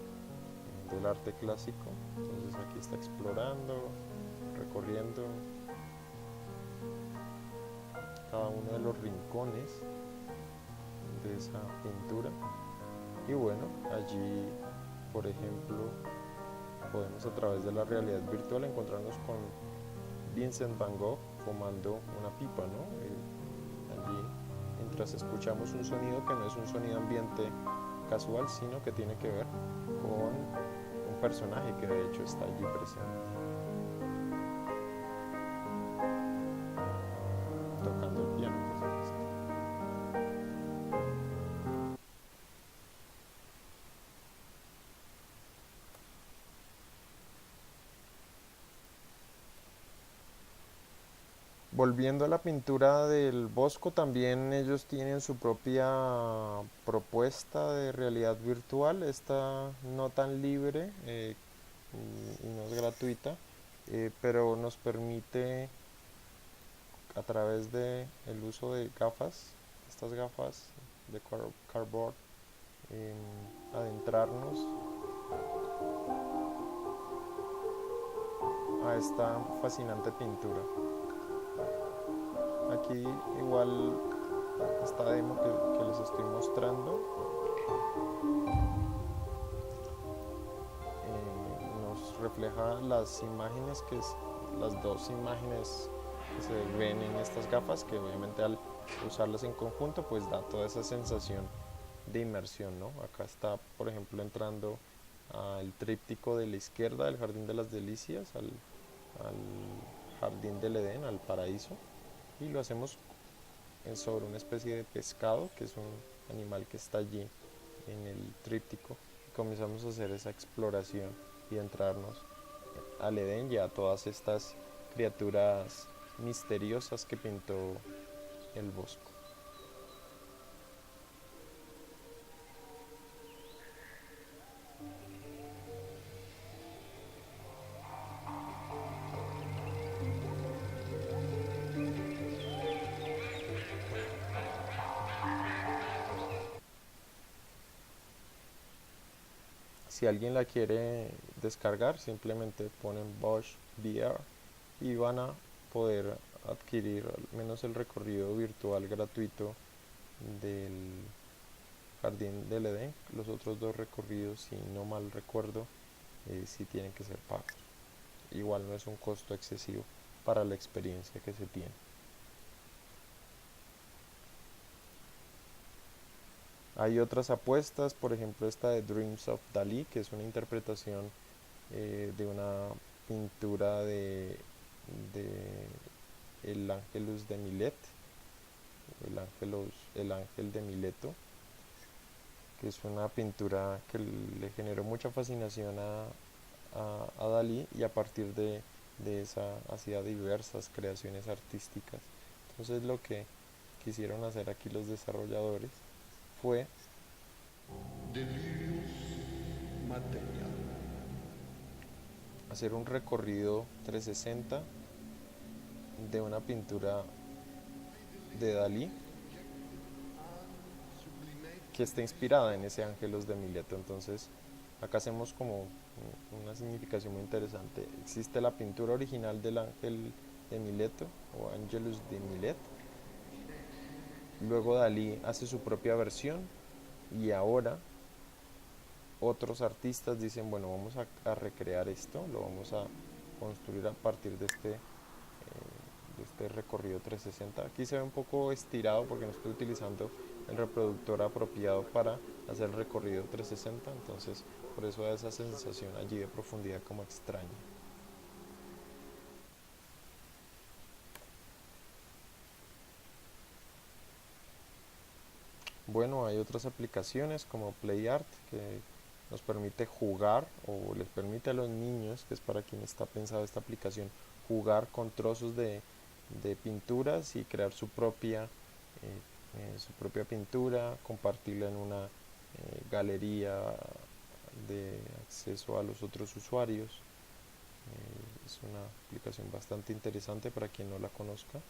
clásico. Entonces aquí está explorando, recorriendo cada uno de los rincones de esa pintura. Y bueno, allí, por ejemplo, podemos a través de la realidad virtual encontrarnos con Vincent Van Gogh fumando una pipa, ¿no? Allí, mientras escuchamos un sonido que no es un sonido ambiente casual, sino que tiene que ver con un personaje que de hecho está allí presente, tocando el piano, por supuesto. Volviendo a la pintura del Bosco, también ellos tienen su propia propuesta de realidad virtual, esta no tan libre y no es gratuita, pero nos permite a través de el uso de gafas, estas gafas de cardboard, adentrarnos a esta fascinante pintura. Aquí igual esta demo que les estoy mostrando nos refleja las imágenes las dos imágenes que se ven en estas gafas, que obviamente al usarlas en conjunto pues da toda esa sensación de inmersión, ¿no? Acá está, por ejemplo, entrando al tríptico de la izquierda del Jardín de las Delicias, al Jardín del Edén, al paraíso, y lo hacemos sobre una especie de pescado, que es un animal que está allí en el tríptico, y comenzamos a hacer esa exploración y entrarnos al Edén y a todas estas criaturas misteriosas que pintó el Bosco. Si alguien la quiere descargar, simplemente ponen Bosch VR y van a poder adquirir al menos el recorrido virtual gratuito del Jardín del Edén. Los otros dos recorridos, si no mal recuerdo, sí tienen que ser pagos. Igual no es un costo excesivo para la experiencia que se tiene. Hay otras apuestas, por ejemplo esta de Dreams of Dalí, que es una interpretación de una pintura de El Ángelus de Millet, el ángel de Mileto, que es una pintura que le generó mucha fascinación a Dalí, y a partir de esa hacía diversas creaciones artísticas. Entonces lo que quisieron hacer aquí los desarrolladores fue hacer un recorrido 360 de una pintura de Dalí que está inspirada en ese Ángelos de Mileto. Entonces acá hacemos como una significación muy interesante. Existe la pintura original del Ángel de Mileto o Angelus de Milet. Luego Dalí hace su propia versión, y ahora otros artistas dicen, bueno, vamos a recrear esto, lo vamos a construir a partir de este recorrido 360. Aquí se ve un poco estirado porque no estoy utilizando el reproductor apropiado para hacer el recorrido 360, entonces por eso da esa sensación allí de profundidad como extraña. Bueno, hay otras aplicaciones como PlayArt, que nos permite jugar, o les permite a los niños, que es para quien está pensada esta aplicación, jugar con trozos de pinturas y crear su propia pintura, compartirla en una galería de acceso a los otros usuarios. Es una aplicación bastante interesante para quien no la conozca.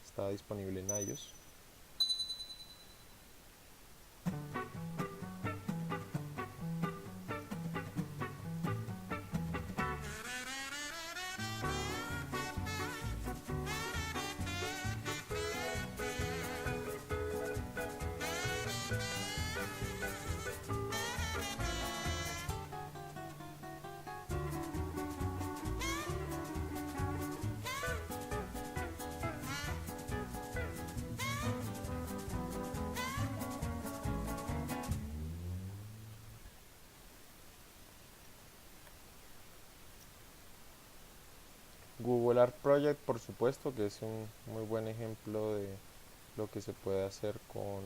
Está disponible en iOS. Google Art Project, por supuesto, que es un muy buen ejemplo de lo que se puede hacer con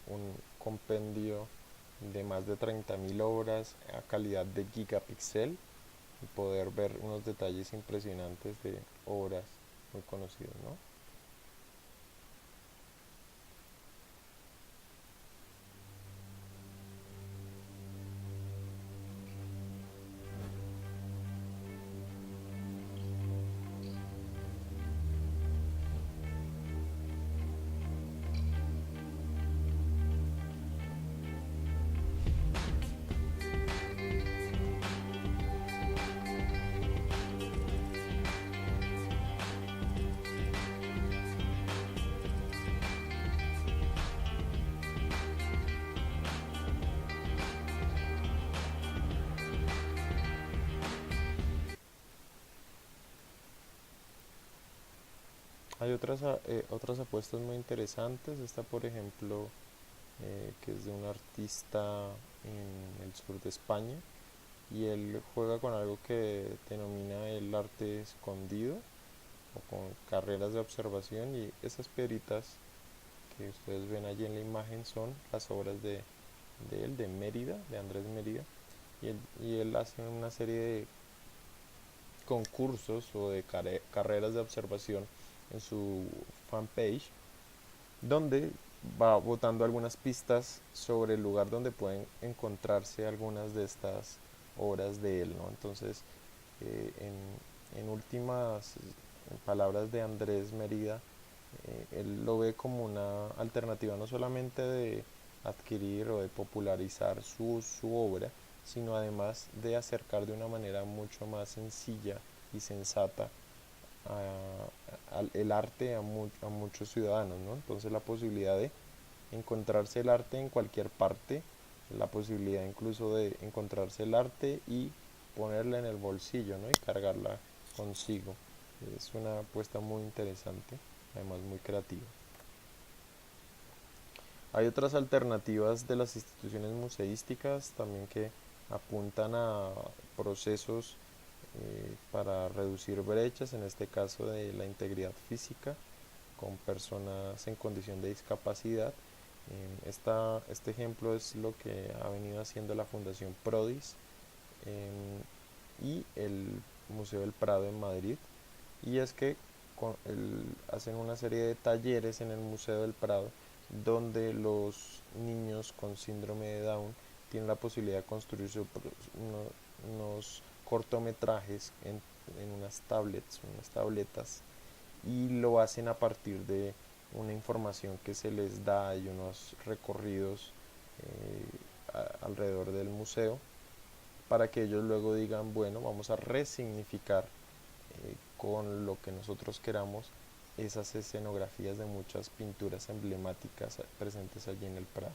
un compendio de más de 30.000 obras a calidad de gigapixel, y poder ver unos detalles impresionantes de obras muy conocidas, ¿no? Hay otras apuestas muy interesantes. Esta, por ejemplo, que es de un artista en el sur de España, y él juega con algo que denomina el arte escondido, o con carreras de observación, y esas piedritas que ustedes ven allí en la imagen son las obras de él, de Mérida, de Andrés Mérida, y él hace una serie de concursos o de carreras de observación en su fanpage, donde va botando algunas pistas sobre el lugar donde pueden encontrarse algunas de estas obras de él, ¿no? Entonces, en últimas palabras de Andrés Mérida, él lo ve como una alternativa no solamente de adquirir o de popularizar su obra, sino además de acercar de una manera mucho más sencilla y sensata el arte a muchos ciudadanos, ¿no? Entonces la posibilidad de encontrarse el arte en cualquier parte, la posibilidad incluso de encontrarse el arte y ponerla en el bolsillo, ¿no? Y cargarla consigo. Es una apuesta muy interesante, además muy creativa. Hay otras alternativas de las instituciones museísticas también que apuntan a procesos para reducir brechas, en este caso de la integridad física, con personas en condición de discapacidad. Este ejemplo es lo que ha venido haciendo la Fundación Prodis y el Museo del Prado en Madrid, y es que hacen una serie de talleres en el Museo del Prado donde los niños con síndrome de Down tienen la posibilidad de construir unos cortometrajes en unas tabletas, y lo hacen a partir de una información que se les da y unos recorridos alrededor del museo, para que ellos luego digan, bueno, vamos a resignificar con lo que nosotros queramos esas escenografías de muchas pinturas emblemáticas presentes allí en el Prado.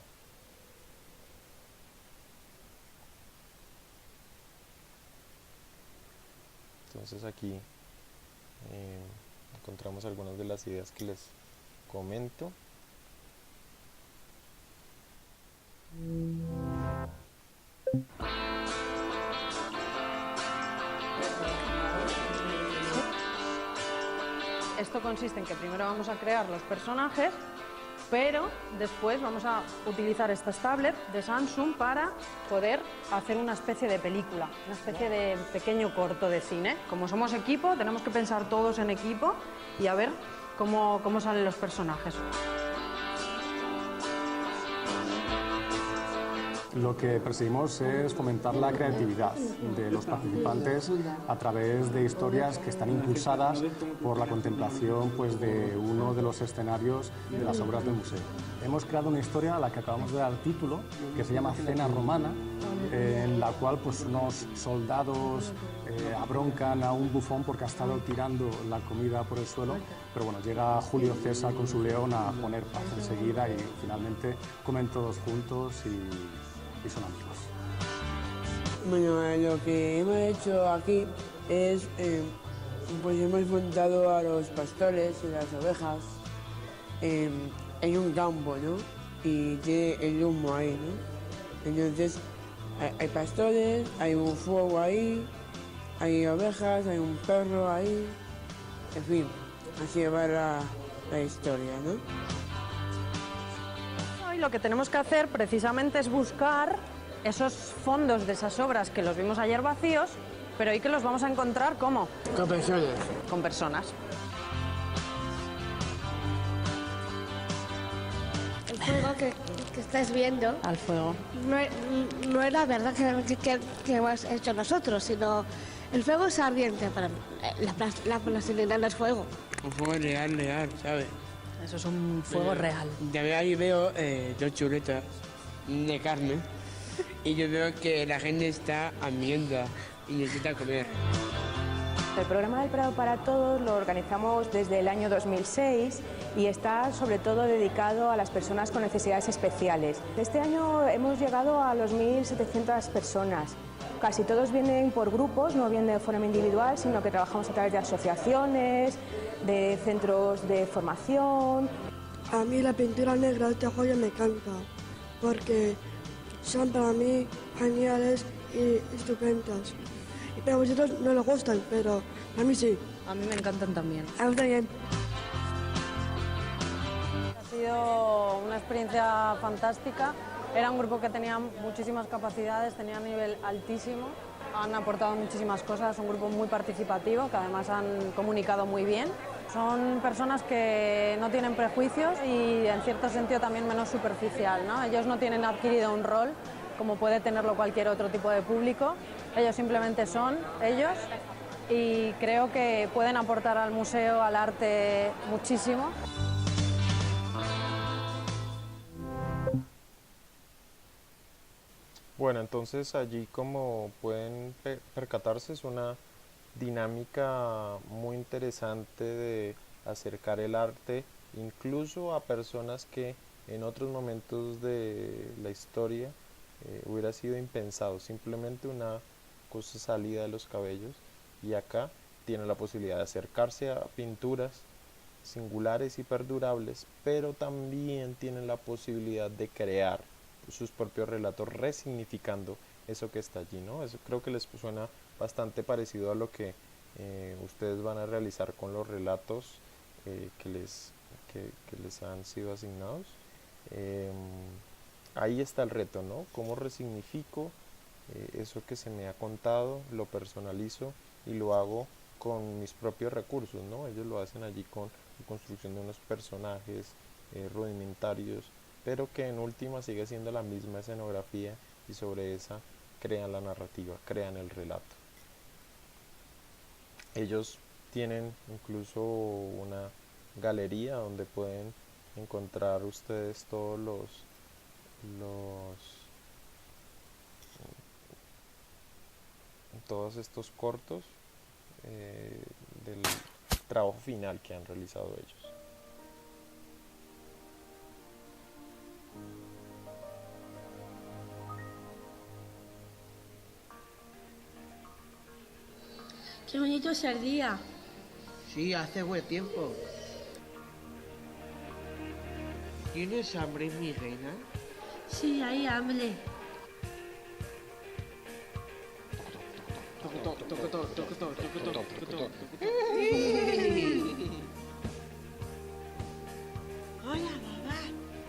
Entonces aquí encontramos algunas de las ideas que les comento. Esto consiste en que primero vamos a crear los personajes, pero después vamos a utilizar estas tablets de Samsung para poder hacer una especie de película, una especie de pequeño corto de cine. Como somos equipo, tenemos que pensar todos en equipo y a ver cómo salen los personajes. Lo que perseguimos es fomentar la creatividad de los participantes a través de historias que están impulsadas por la contemplación, pues, de uno de los escenarios de las obras del museo. Hemos creado una historia a la que acabamos de dar título, que se llama Cena Romana, en la cual, pues, unos soldados abroncan a un bufón porque ha estado tirando la comida por el suelo, pero bueno, llega Julio César con su león a poner paz enseguida y finalmente comen todos juntos y son amigos. Bueno, lo que hemos hecho aquí es, pues hemos montado a los pastores y las ovejas en un campo, ¿no? Y tiene el humo ahí, ¿no? Entonces hay pastores, hay un fuego ahí, hay ovejas, hay un perro ahí, en fin, así va la historia, ¿no? Y lo que tenemos que hacer precisamente es buscar esos fondos de esas obras que los vimos ayer vacíos, pero hoy que los vamos a encontrar, ¿cómo? Con personas. Con personas. El fuego que estás viendo... Al fuego. No es la verdad que hemos hecho nosotros, sino el fuego es ardiente para mí. La plastilina no es fuego. Un fuego real, ¿sabes? Eso es un fuego real. Ya ahí veo dos chuletas de carne y yo veo que la gente está hambrienta y necesita comer. El programa del Prado para Todos lo organizamos desde el año 2006 y está sobre todo dedicado a las personas con necesidades especiales. Este año hemos llegado a los 1.700 personas. Casi todos vienen por grupos, no vienen de forma individual, sino que trabajamos a través de asociaciones, de centros de formación. A mí la pintura negra de este joya me encanta, porque son para mí geniales y estupendas. Pero a vosotros no les gustan, pero a mí sí. A mí me encantan también. A mí también. Ha sido una experiencia fantástica. Era un grupo que tenía muchísimas capacidades, tenía un nivel altísimo. Han aportado muchísimas cosas, es un grupo muy participativo, que además han comunicado muy bien. Son personas que no tienen prejuicios y en cierto sentido también menos superficial, ¿no? Ellos no tienen adquirido un rol como puede tenerlo cualquier otro tipo de público. Ellos simplemente son ellos y creo que pueden aportar al museo, al arte, muchísimo. Bueno, entonces allí, como pueden percatarse, es una dinámica muy interesante de acercar el arte incluso a personas que en otros momentos de la historia hubiera sido impensado, simplemente una cosa salida de los cabellos, y acá tienen la posibilidad de acercarse a pinturas singulares y perdurables, pero también tienen la posibilidad de crear sus propios relatos resignificando eso que está allí, ¿no? Eso creo que les suena bastante parecido a lo que ustedes van a realizar con los relatos que les han sido asignados. Ahí está el reto, ¿no? ¿Cómo resignifico eso que se me ha contado, lo personalizo y lo hago con mis propios recursos, ¿no? Ellos lo hacen allí con la construcción de unos personajes rudimentarios, pero que en última sigue siendo la misma escenografía y sobre esa crean la narrativa, crean el relato. Ellos tienen incluso una galería donde pueden encontrar ustedes todos estos cortos del trabajo final que han realizado ellos. Qué bonito es el día. Sí, hace buen tiempo. ¿Tienes hambre, mi reina? Sí, hay hambre. Hola, mamá.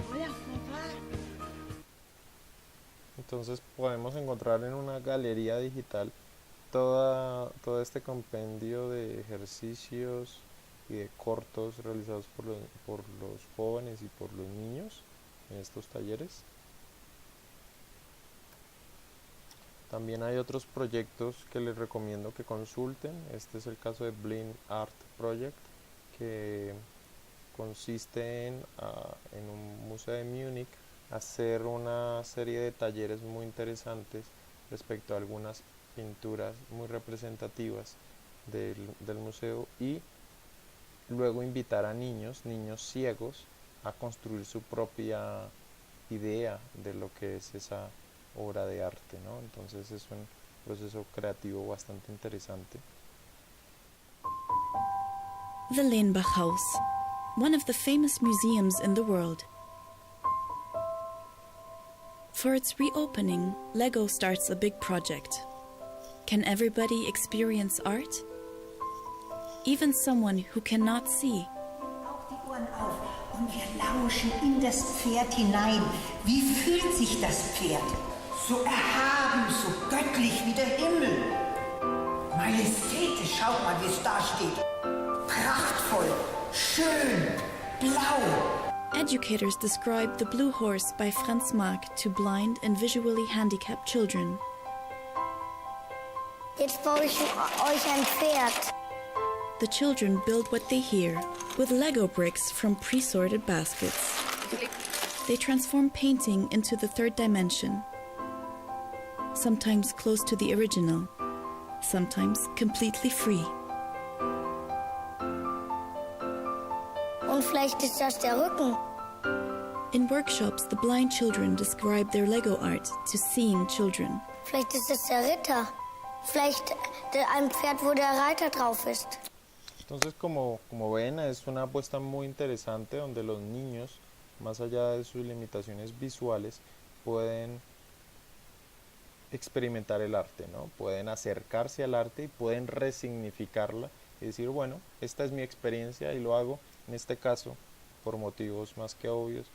Hola, papá. Entonces podemos encontrar en una galería digital todo este compendio de ejercicios y de cortos realizados por los jóvenes y por los niños en estos talleres. También hay otros proyectos que les recomiendo que consulten. Este es el caso de Blind Art Project, que consiste en un museo de Múnich hacer una serie de talleres muy interesantes respecto a algunas pinturas muy representativas del museo, y luego invitar a niños ciegos a construir su propia idea de lo que es esa obra de arte, ¿no? Entonces es un proceso creativo bastante interesante. The Lenbach House, one of the famous museums in the world. For its reopening, LEGO starts a big project. Can everybody experience art? Even someone who cannot see. Auch die Ohren auf und wir lauschen in das Pferd hinein. Wie fühlt sich das Pferd? So erhaben, so göttlich wie der Himmel. Majestätisch, schaut mal, wie es da steht. Prachtvoll, schön, blau. Educators describe The Blue Horse by Franz Marc to blind and visually handicapped children. Jetzt baue ich euch ein Pferd. The children build what they hear with Lego bricks from pre-sorted baskets. They transform painting into the third dimension, sometimes close to the original, sometimes completely free. Und vielleicht ist das der Rücken. In workshops, the blind children describe their Lego art to seeing children. Vielleicht ist es der Ritter. Vielleicht ein Pferd, wo der Reiter drauf ist. Entonces, como ven, es una apuesta muy interesante donde los niños, más allá de sus limitaciones visuales, pueden experimentar el arte, ¿no? Pueden acercarse al arte y pueden resignificarla y decir, bueno, esta es mi experiencia y lo hago, en este caso, por motivos más que obvios,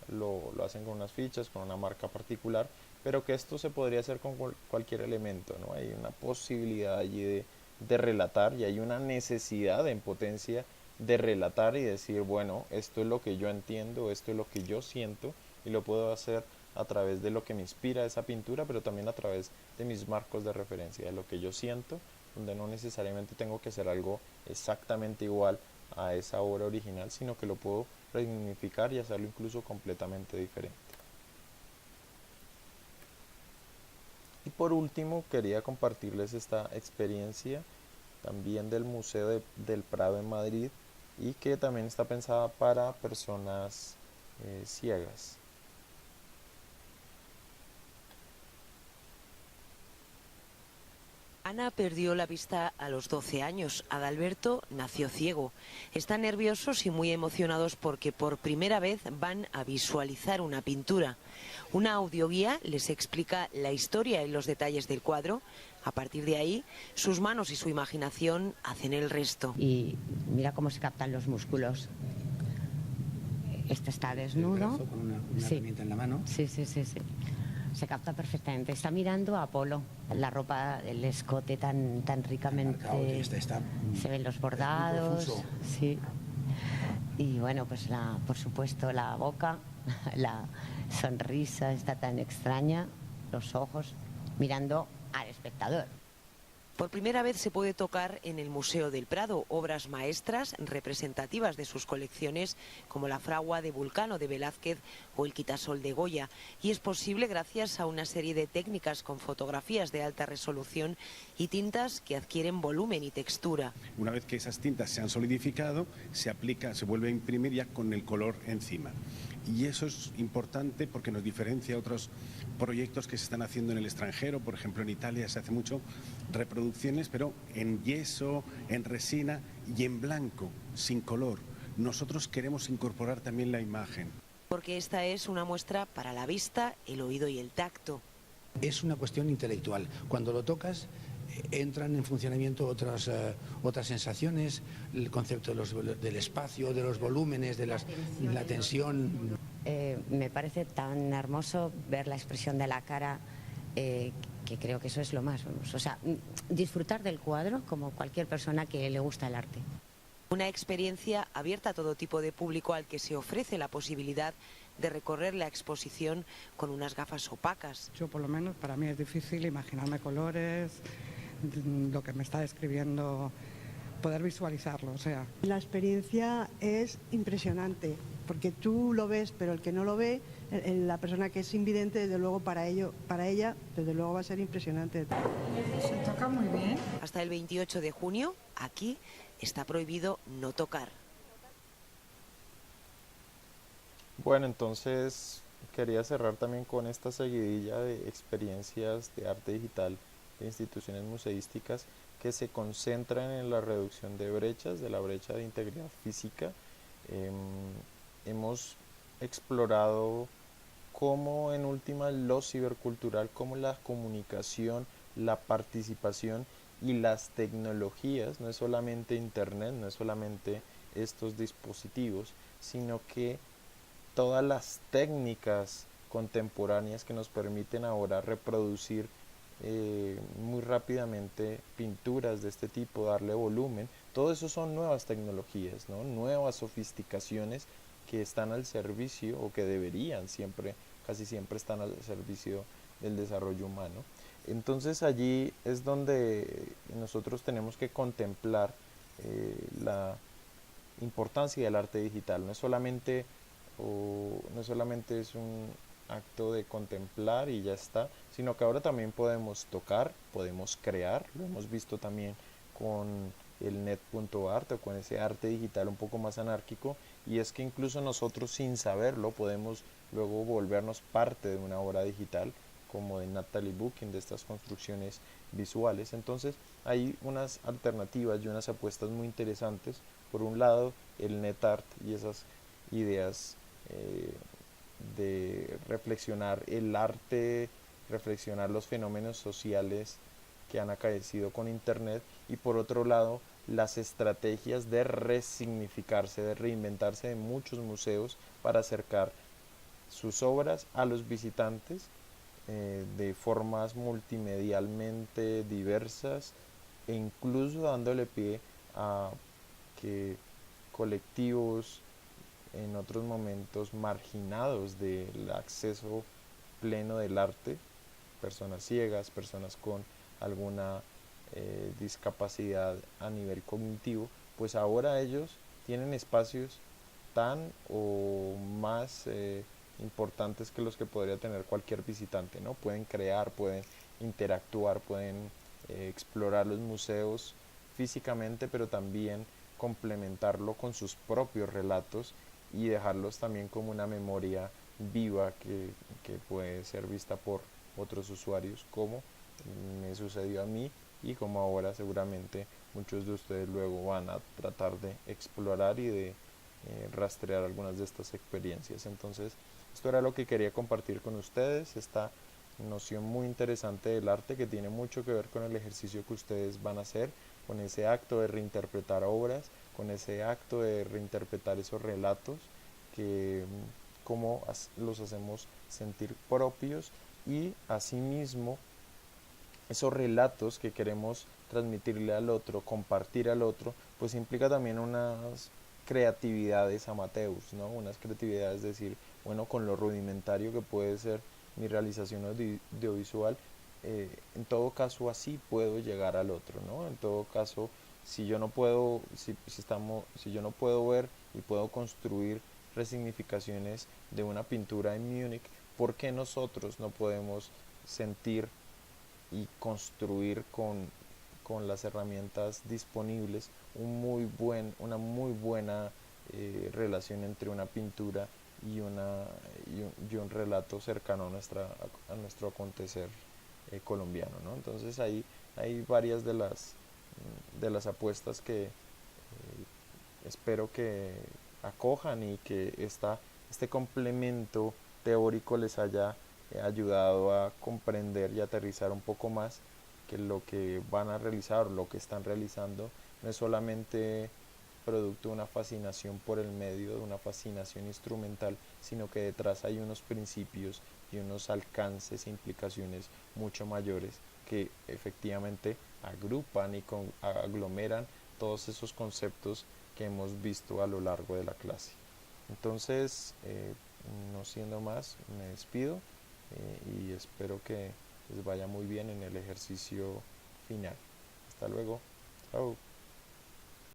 lo hacen con unas fichas, con una marca particular, pero que esto se podría hacer con cualquier elemento, ¿no? Hay una posibilidad allí de relatar, y hay una necesidad en potencia de relatar y decir, bueno, esto es lo que yo entiendo, esto es lo que yo siento, y lo puedo hacer a través de lo que me inspira esa pintura, pero también a través de mis marcos de referencia, de lo que yo siento, donde no necesariamente tengo que hacer algo exactamente igual a esa obra original, sino que lo puedo resignificar y hacerlo incluso completamente diferente. Y por último, quería compartirles esta experiencia también del Museo del Prado en Madrid, y que también está pensada para personas ciegas. Ana perdió la vista a los 12 años. Adalberto nació ciego. Están nerviosos y muy emocionados porque por primera vez van a visualizar una pintura. Una audioguía les explica la historia y los detalles del cuadro. A partir de ahí, sus manos y su imaginación hacen el resto. Y mira cómo se captan los músculos. Este está desnudo. Con una herramienta en la mano. Sí. Se capta perfectamente. Está mirando a Apolo. La ropa, el escote tan ricamente... Se ven los bordados. Sí. Y bueno, pues por supuesto la boca, la sonrisa está tan extraña, los ojos, mirando al espectador. Por primera vez se puede tocar en el Museo del Prado obras maestras representativas de sus colecciones como la Fragua de Vulcano de Velázquez o el Quitasol de Goya, y es posible gracias a una serie de técnicas con fotografías de alta resolución y tintas que adquieren volumen y textura. Una vez que esas tintas se han solidificado, se vuelve a imprimir ya con el color encima. Y eso es importante porque nos diferencia a otros proyectos que se están haciendo en el extranjero. Por ejemplo, en Italia se hace mucho reproducciones, pero en yeso, en resina y en blanco, sin color. Nosotros queremos incorporar también la imagen. Porque esta es una muestra para la vista, el oído y el tacto. Es una cuestión intelectual. Cuando lo tocas, entran en funcionamiento otras sensaciones, el concepto del espacio, de los volúmenes, de la tensión. Me parece tan hermoso ver la expresión de la cara, que creo que eso es lo más hermoso. O sea, disfrutar del cuadro como cualquier persona que le gusta el arte. Una experiencia abierta a todo tipo de público al que se ofrece la posibilidad de recorrer la exposición con unas gafas opacas. Yo, por lo menos, para mí es difícil imaginarme colores, lo que me está describiendo, poder visualizarlo, o sea. La experiencia es impresionante, porque tú lo ves, pero el que no lo ve, la persona que es invidente, desde luego para ella, desde luego va a ser impresionante. Se toca muy bien. Hasta el 28 de junio, aquí, está prohibido no tocar. Bueno, entonces quería cerrar también con esta seguidilla de experiencias de arte digital de instituciones museísticas que se concentran en la reducción de brechas, de la brecha de integridad física. Hemos explorado cómo en última lo cibercultural, cómo la comunicación, la participación y las tecnologías, no es solamente internet, no es solamente estos dispositivos, sino que todas las técnicas contemporáneas que nos permiten ahora reproducir muy rápidamente pinturas de este tipo, darle volumen, todo eso son nuevas tecnologías, ¿no? Nuevas sofisticaciones que están al servicio, o que deberían siempre, casi siempre están al servicio del desarrollo humano. Entonces allí es donde nosotros tenemos que contemplar la importancia del arte digital. No es solamente es un acto de contemplar y ya está, sino que ahora también podemos tocar, podemos crear. Lo hemos visto también con el net.art o con ese arte digital un poco más anárquico, y es que incluso nosotros sin saberlo podemos luego volvernos parte de una obra digital, como de Natalie Bucking, de estas construcciones visuales. Entonces hay unas alternativas y unas apuestas muy interesantes. Por un lado, el net art y esas ideas de reflexionar el arte, reflexionar los fenómenos sociales que han acaecido con internet, y por otro lado las estrategias de resignificarse, de reinventarse de muchos museos para acercar sus obras a los visitantes de formas multimedialmente diversas, e incluso dándole pie a que colectivos en otros momentos marginados del acceso pleno del arte, personas ciegas, personas con alguna discapacidad a nivel cognitivo, pues ahora ellos tienen espacios tan o más importantes que los que podría tener cualquier visitante, ¿no? Pueden crear, pueden interactuar, pueden explorar los museos físicamente, pero también complementarlo con sus propios relatos y dejarlos también como una memoria viva que puede ser vista por otros usuarios, como me sucedió a mí y como ahora seguramente muchos de ustedes luego van a tratar de explorar y de rastrear algunas de estas experiencias. Entonces esto era lo que quería compartir con ustedes, esta noción muy interesante del arte que tiene mucho que ver con el ejercicio que ustedes van a hacer, con ese acto de reinterpretar obras, con ese acto de reinterpretar esos relatos, que cómo los hacemos sentir propios, y asimismo esos relatos que queremos transmitirle al otro, compartir al otro, pues implica también unas creatividades amateurs, ¿no? Unas creatividades, es decir, bueno, con lo rudimentario que puede ser mi realización audiovisual, en todo caso así puedo llegar al otro, ¿no? En todo caso, si yo no puedo, si yo no puedo ver y puedo construir resignificaciones de una pintura en Múnich, ¿por qué nosotros no podemos sentir y construir con las herramientas disponibles una muy buena relación entre una pintura y un relato cercano a nuestro acontecer colombiano, ¿no? Entonces ahí hay varias de las apuestas que espero que acojan y que este complemento teórico les haya ayudado a comprender y aterrizar un poco más que lo que van a realizar, lo que están realizando, no es solamente producto de una fascinación por el medio, de una fascinación instrumental, sino que detrás hay unos principios y unos alcances e implicaciones mucho mayores que efectivamente agrupan y aglomeran todos esos conceptos que hemos visto a lo largo de la clase. Entonces, no siendo más, me despido y espero que les vaya muy bien en el ejercicio final. Hasta luego. Chao.